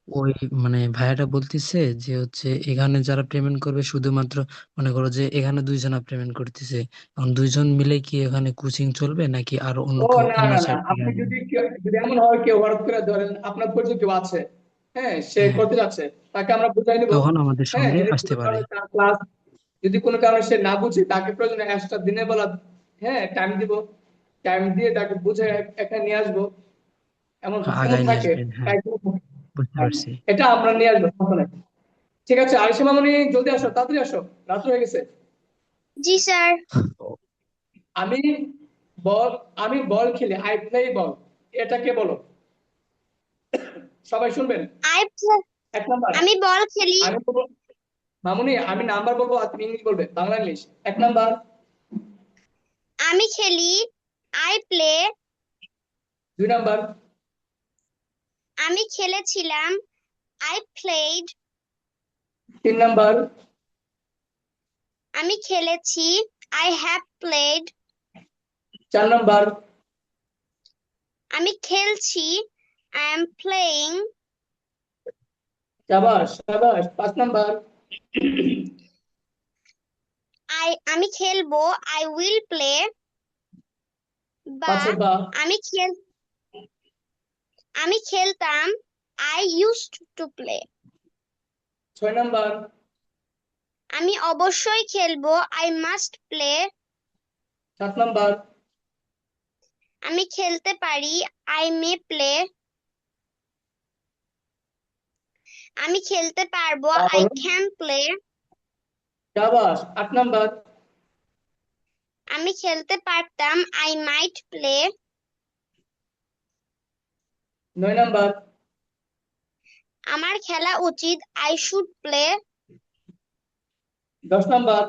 ওই মানে ভাইয়াটা বলতেছে যে হচ্ছে এখানে যারা পেমেন্ট করবে শুধুমাত্র, মনে করো যে এখানে 2 জনা পেমেন্ট করতেছে, এখন 2 জন মিলে কি এখানে কোচিং চলবে নাকি আরো অন্য
ও
কেউ
না
অন্য
না না,
সাইড থেকে
আপনি
আসবে?
যদি এমন হয় কেউ হঠাৎ করে ধরেন আপনার পরিচিত কেউ আছে, হ্যাঁ সে
হ্যাঁ,
করতে যাচ্ছে, তাকে আমরা বুঝাই নিব।
তখন আমাদের
হ্যাঁ
সঙ্গে
যদি
আসতে
কোনো
পারে।
কারণে তার ক্লাস, যদি কোনো কারণে সে না বুঝে, তাকে প্রয়োজনে এক্সট্রা দিনের বেলা হ্যাঁ টাইম দিব, টাইম দিয়ে তাকে বুঝে এখানে নিয়ে আসবো। এমন এমন
আগায় নিয়ে
থাকে,
আসবেন, হ্যাঁ।
তাই
বুঝতে পারছি।
এটা আমরা নিয়ে আসবো, সমস্যা নাই। ঠিক আছে আরিশা মামনি, জলদি আসো, তাড়াতাড়ি আসো, রাত হয়ে গেছে।
জি স্যার।
আমি বল আমি বল খেলি, আই প্লে বল, এটা কে বলো? সবাই শুনবেন।
আই
1 নাম্বার,
আমি বল খেলি।
আমি বলবো, মামুনি আমি নাম্বার বলবো আর তুমি ইংলিশ বলবে, বাংলা ইংলিশ। 1 নাম্বার,
আমি খেলি, আই প্লে।
2 নাম্বার,
আমি খেলেছিলাম, আই প্লেড।
3 নাম্বার,
আমি খেলেছি, আই হ্যাভ প্লেড।
4 নাম্বার,
আমি খেলছি, আই এম প্লেইং।
শাবাশ শাবাশ। 5 নাম্বার,
আমি খেলবো, আই উইল প্লে। বা
5 বা,
আমি খেলতাম, I used to play.
6 number,
আমি অবশ্যই খেলবো, I must play.
7 নাম্বার,
আমি খেলতে পারি, I may play. আমি খেলতে পারবো,
তা
I
বলো।
can play.
শাবাশ। 8 নাম্বার,
আমি খেলতে পারতাম, I might play.
9 নাম্বার,
আমার খেলা উচিত, I should play.
10 নাম্বার,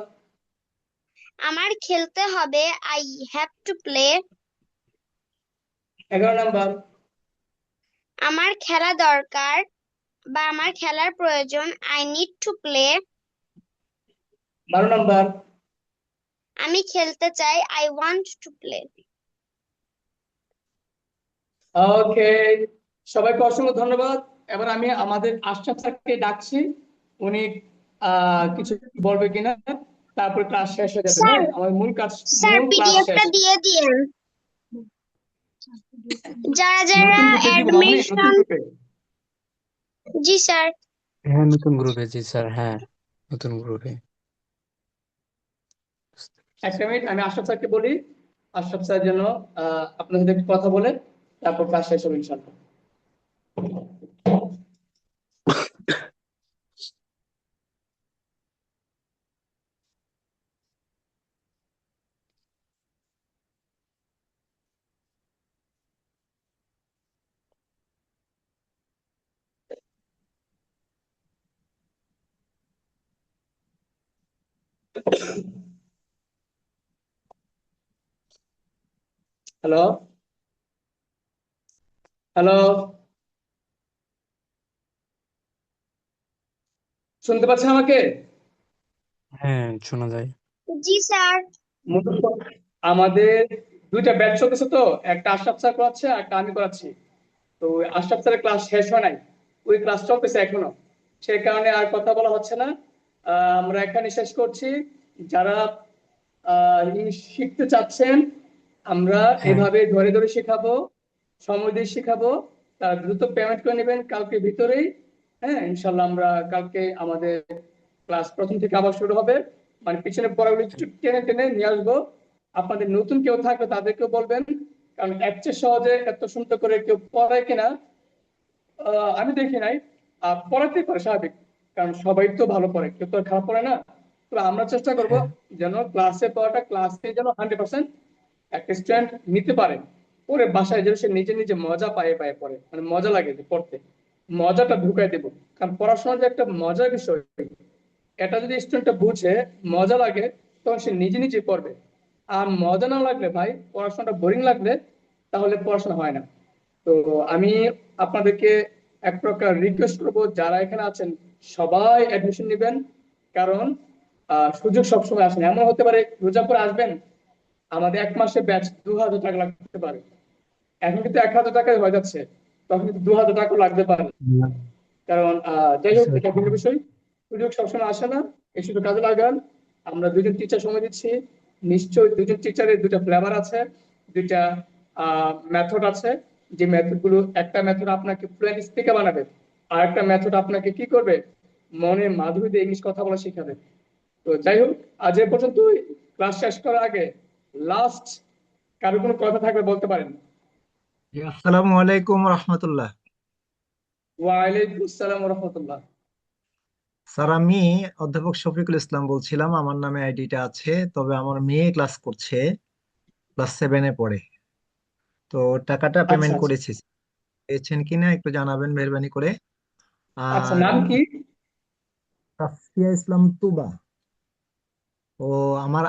আমার খেলতে হবে, I have to play.
11 number,
আমার খেলা দরকার বা আমার খেলার প্রয়োজন, I need to play.
12 number,
আমি খেলতে চাই, I want to play.
ওকে, সবাইকে অসংখ্য ধন্যবাদ। এবার আমি আমাদের আশরাফ স্যারকে ডাকছি, উনি কিছু বলবে কিনা, তারপর ক্লাস শেষ হয়ে যাবে।
স্যার,
হ্যাঁ, আমাদের মূল ক্লাস
পিডিএফটা
শেষ।
দিয়ে দিয়েন। যারা যারা
নতুন গ্রুপে দিব, মামনি, নতুন
অ্যাডমিশন,
গ্রুপে।
জি স্যার।
হ্যাঁ, নতুন গ্রুপে, জি স্যার, হ্যাঁ, নতুন গ্রুপে।
একটা মিনিট, আমি আশরাফ স্যারকে বলি, আশরাফ স্যার যেন আপনাদের সাথে একটু কথা বলে, তারপর ক্লাস শেষ হবে ইনশাআল্লাহ। হ্যালো, হ্যালো, শুনতে পাচ্ছেন আমাকে?
হ্যাঁ, শোনা যায়।
জি স্যার।
মূলত আমাদের দুইটা ব্যাচ চলতেছে, তো একটা আশরাফ স্যার করাচ্ছে আর একটা আমি করাচ্ছি। তো ওই আশরাফ স্যারের ক্লাস শেষ হয় নাই, ওই ক্লাস চলতেছে এখনো, সেই কারণে আর কথা বলা হচ্ছে না। আমরা এখানে শেষ করছি। যারা ইংলিশ শিখতে চাচ্ছেন, আমরা
হ্যাঁ,
এভাবে ধরে ধরে শেখাবো, সময় দিয়ে শেখাবো। তারা দ্রুত পেমেন্ট করে নেবেন কালকে ভিতরেই। হ্যাঁ, ইনশাল্লাহ আমরা কালকে আমাদের ক্লাস প্রথম থেকে আবার শুরু হবে, মানে পিছনে পড়াগুলো একটু টেনে টেনে নিয়ে আসবো। আপনাদের নতুন কেউ থাকলে তাদেরকেও বলবেন, কারণ এর চেয়ে সহজে এত সুন্দর করে কেউ পড়ায় কিনা আমি দেখি নাই। পড়াতে পারে স্বাভাবিক, কারণ সবাই তো ভালো পড়ে, কেউ তো আর খারাপ পড়ে না। তো আমরা চেষ্টা করব
হ্যাঁ,
যেন ক্লাসে পড়াটা ক্লাসে যেন 100% একটা স্টুডেন্ট নিতে পারে, পরে বাসায় যেন সে নিজে নিজে মজা পায়ে পায়ে পড়ে, মানে মজা লাগে যে পড়তে, মজাটা ঢুকাই দেবো। কারণ পড়াশোনা যে একটা মজার বিষয়, এটা যদি স্টুডেন্টটা বুঝে, মজা লাগে, তখন সে নিজে নিজে পড়বে। আর মজা না লাগলে ভাই, পড়াশোনাটা বোরিং লাগলে, তাহলে পড়াশোনা হয় না। তো আমি আপনাদেরকে এক প্রকার রিকোয়েস্ট করবো, যারা এখানে আছেন সবাই অ্যাডমিশন নেবেন। কারণ সুযোগ সবসময় আসে না। এমন হতে পারে রোজা পরে আসবেন, আমাদের 1 মাসের ব্যাচ 2000 টাকা লাগতে পারে। এখন কিন্তু 1000 টাকায় হয়ে যাচ্ছে, তখন কিন্তু 2000 টাকা লাগতে পারে। কারণ যাই হোক, এটা ভিন্ন বিষয়। সুযোগ সবসময় আসে না, এই সুযোগ কাজে লাগান। আমরা দুজন টিচার সময় দিচ্ছি, নিশ্চয়ই দুজন টিচারের দুটা ফ্লেভার আছে, দুইটা মেথড আছে। যে মেথড গুলো, একটা মেথড আপনাকে ফ্লুয়েন্ট স্পিকার বানাবে, আর একটা মেথড আপনাকে কি করবে, মনে মাধুরী দিয়ে ইংলিশ কথা বলা শেখাবে। তো যাই হোক, আজ এ পর্যন্ত। ক্লাস শেষ করার আগে লাস্ট কারো কোনো কথা থাকলে বলতে পারেন।
জি, আসসালামু আলাইকুম রহমতুল্লাহ।
ওয়ালাইকুম আসসালাম রহমতুল্লাহ।
স্যার, আমি অধ্যাপক শফিকুল ইসলাম বলছিলাম, আমার নামে আইডিটা আছে, তবে আমার মেয়ে ক্লাস করছে, ক্লাস 7-এ পড়ে। তো টাকাটা
আচ্ছা
পেমেন্ট
আচ্ছা
করেছি, পেয়েছেন কিনা একটু জানাবেন মেহরবানি করে।
আচ্ছা,
আর
নাম কি?
তাসফিয়া ইসলাম তুবা, ও আমার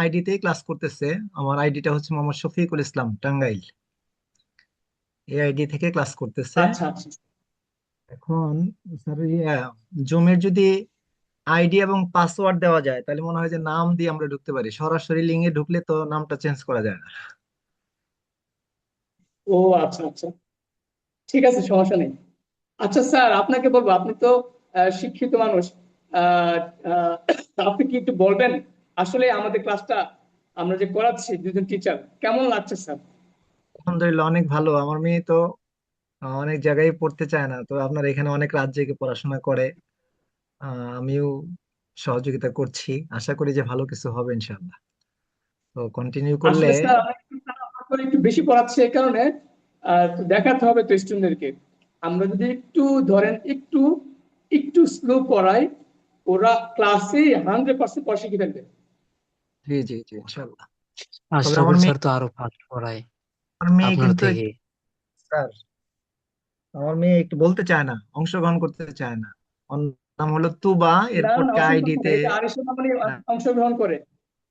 আইডিতেই ক্লাস করতেছে। আমার আইডিটা হচ্ছে মোহাম্মদ শফিকুল ইসলাম, টাঙ্গাইল। এই আইডি থেকে ক্লাস করতেছে।
আচ্ছা আচ্ছা
এখন স্যার, জুমের যদি আইডি এবং পাসওয়ার্ড দেওয়া যায়, তাহলে মনে হয় যে নাম দিয়ে আমরা ঢুকতে পারি। সরাসরি লিঙ্কে ঢুকলে তো নামটা চেঞ্জ করা যায় না।
ও আচ্ছা আচ্ছা, ঠিক আছে, সমস্যা নেই। আচ্ছা স্যার, আপনাকে বলবো, আপনি তো শিক্ষিত মানুষ। আহ, আহ, আপনি কি একটু বলবেন, আসলে আমাদের ক্লাসটা আমরা যে করাচ্ছি দুজন টিচার, কেমন লাগছে স্যার?
আলহামদুলিল্লাহ, অনেক ভালো। আমার মেয়ে তো অনেক জায়গায় পড়তে চায় না, তো আপনার এখানে অনেক রাত জেগে পড়াশোনা করে। আমিও সহযোগিতা করছি, আশা করি যে ভালো কিছু হবে ইনশাআল্লাহ। তো কন্টিনিউ করলে।
আসলে স্যার আমরা একটু বেশি পড়াচ্ছি এই কারণে তো দেখাতে হবে তো স্টুডেন্টদেরকে। আমরা যদি একটু ধরেন একটু একটু স্লো পড়াই, ওরা ক্লাসে 100% পড়া শিখে ফেলবে।
জি জি জি ইনশাআল্লাহ। তবে
আশরাফুল স্যার তো আরো ফাস্ট পড়ায়
আমার মেয়ে
আপনার
কিন্তু
থেকে।
স্যার, আমার মেয়ে একটু বলতে চায় না, অংশগ্রহণ করতে চায় না। ওর নাম হলো তুবা,
না
এরপর
না, অসংখ্য করে
আইডিতে।
এটা আরিসের মামনি অংশগ্রহণ করে।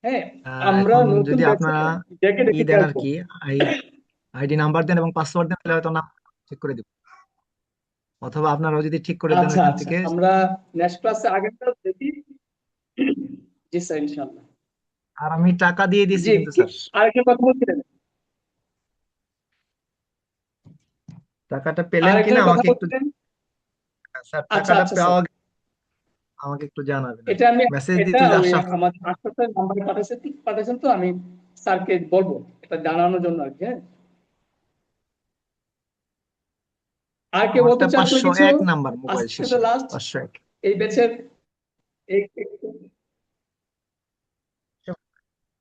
হ্যাঁ, আমরা
এখন
নতুন
যদি
ব্যাচে
আপনারা
দেখে
ই
দেখে
দেন আর
করবো।
কি, আইডি নাম্বার দেন এবং পাসওয়ার্ড দেন, তাহলে হয়তো নাম ঠিক করে দিব। অথবা আপনারাও যদি ঠিক করে দেন
আচ্ছা
ওইখান
আচ্ছা,
থেকে।
আমরা নেক্সট ক্লাসে আগের ক্লাস দেখি। জি স্যার, ইনশাআল্লাহ।
আর আমি টাকা দিয়ে দিয়েছি
জি,
কিন্তু স্যার।
আরেকটা কথা বলছিলেন,
টাকাটা পেলেন কিনা
আরেকজনের কথা
আমাকে একটু।
বলছিলেন।
স্যার
আচ্ছা
টাকাটা
আচ্ছা স্যার,
পাওয়া আমাকে একটু জানাবেন আর
এটা
কি,
আমি
মেসেজ
এটা
দিচ্ছি যে
ওই
আশরাফ।
আমাদের হাসপাতালের নাম্বারে পাঠাইছেন তো আমি স্যারকে বলবো এটা জানানোর জন্য আর কি। হ্যাঁ, আর কে বলতে
আমারটা
চাচ্ছেন কিছু?
501 নাম্বার মোবাইল
আজকে তো
শেষে,
লাস্ট
501।
এই ব্যাচের।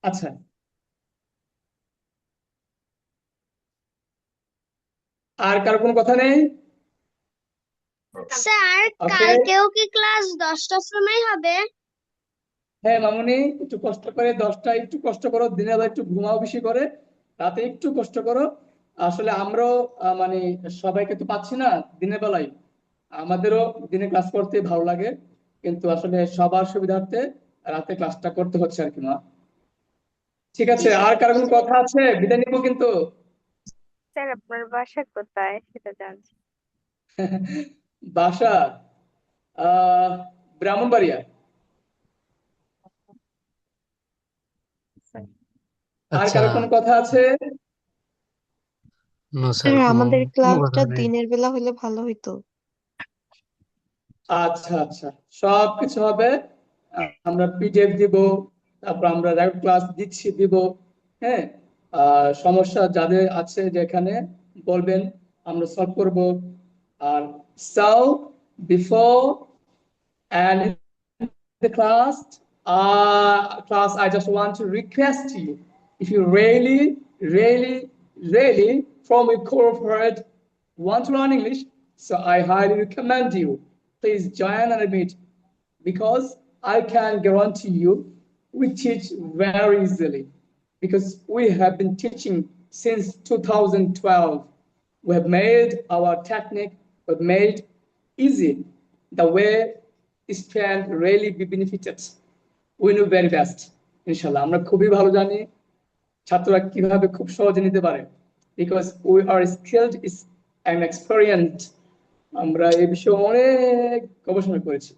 আচ্ছা, আর কারো কোনো কথা নেই?
Sir
okay.
কালকেও কি ক্লাস 10টার সময় হবে?
হ্যাঁ মামুনি, একটু কষ্ট করে 10টায় একটু কষ্ট করো, দিনের বেলা একটু ঘুমাও বেশি করে, রাতে একটু কষ্ট করো। আসলে আমরাও মানে সবাইকে তো পাচ্ছি না দিনের বেলায়, আমাদেরও দিনে ক্লাস করতে ভালো লাগে, কিন্তু আসলে সবার সুবিধার্থে রাতে ক্লাসটা করতে হচ্ছে আর কি মা। ঠিক
জি
আছে,
স্যার,
আর কারো কোনো
বুঝতে
কথা আছে? বিদায় নিবো কিন্তু।
স্যার আপনার বাসা কোথায় সেটা জানছি।
বাসা আহ ব্রাহ্মণবাড়িয়া। আর
আচ্ছা,
কারো কোনো কথা আছে?
নো স্যার,
স্যার
কোনো
আমাদের
কোনো কথা
ক্লাসটা
নেই।
দিনের বেলা হলে ভালো হইতো।
আচ্ছা আচ্ছা, সব কিছু হবে। আমরা পিডিএফ দিব, তারপর আমরা রেকর্ড ক্লাস দিব। হ্যাঁ, সমস্যা যাদের আছে যেখানে বলবেন, আমরা সলভ করব। আর saw before and the class, I just want to request you, if you really, really, really, from your core of heart, want to learn English, so I highly recommend you. Please join and meet, because I can guarantee you, we teach very easily, because we have been teaching since 2012. We have made our technique, we've made easy the way student really be benefited. We know very best. ইনশাল্লাহ আমরা খুবই ভালো জানি ছাত্ররা কিভাবে খুব সহজে নিতে পারে, because we are skilled and experienced. আমরা এই বিষয়ে অনেক গবেষণা করেছি।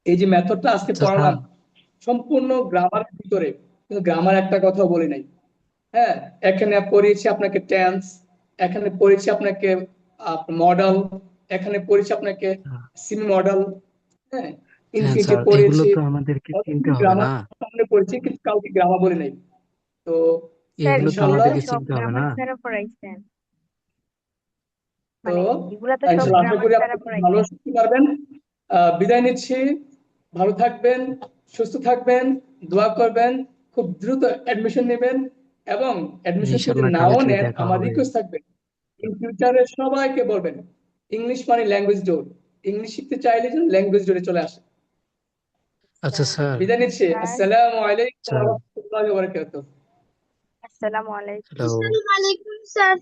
এই যে মেথডটা আজকে
আচ্ছা স্যার।
পড়ালাম সম্পূর্ণ গ্রামারের ভিতরে, কিন্তু গ্রামার একটা কথা বলি নাই। হ্যাঁ, এখানে পড়িয়েছি আপনাকে টেন্স, এখানে পড়িয়েছি আপনাকে মডেল, এখানে পড়িয়েছি আপনাকে সিমি মডেল। হ্যাঁ,
হ্যাঁ
ইনফিনিটিভ
স্যার, এগুলো
পড়িয়েছি,
তো আমাদেরকে চিনতে
অনেকগুলি
হবে
গ্রামার
না।
সামনে পড়েছি, কিন্তু কাউকে গ্রামার বলি নাই। তো
স্যার
এগুলো তো
এগুলা তো
ইনশাল্লাহ,
আমাদেরকে
সব
চিনতে হবে
গ্রামার
না।
স্যারও পড়াইছেন,
তো
মানে এগুলা তো সব
ইনশাল্লাহ আশা
গ্রামার
করি আপনি
স্যারও
খুব ভালো
পড়াইছেন।
শিখতে পারবেন। বিদায় নিচ্ছি, ভালো থাকবেন, সুস্থ থাকবেন, দোয়া করবেন, খুব দ্রুত অ্যাডমিশন নেবেন, এবং অ্যাডমিশন যদি
ইনশাল্লাহ
নাও
কালকে
নেন
দেখা
আমার
হবে।
রিকোয়েস্ট থাকবে, ইন ফিউচারে সবাইকে বলবেন ইংলিশ মানে ল্যাঙ্গুয়েজ ডোর, ইংলিশ শিখতে চাইলে যেন ল্যাঙ্গুয়েজ ডোরে চলে আসে।
আচ্ছা স্যার।
বিদায় নিচ্ছি,
স্যার
আসসালামু আলাইকুম ওয়া
স্যার,
রাহমাতুল্লাহি ওয়া বারাকাতুহু।
আসসালামু আলাইকুম।
হ্যালো।
আসসালামু আলাইকুম স্যার।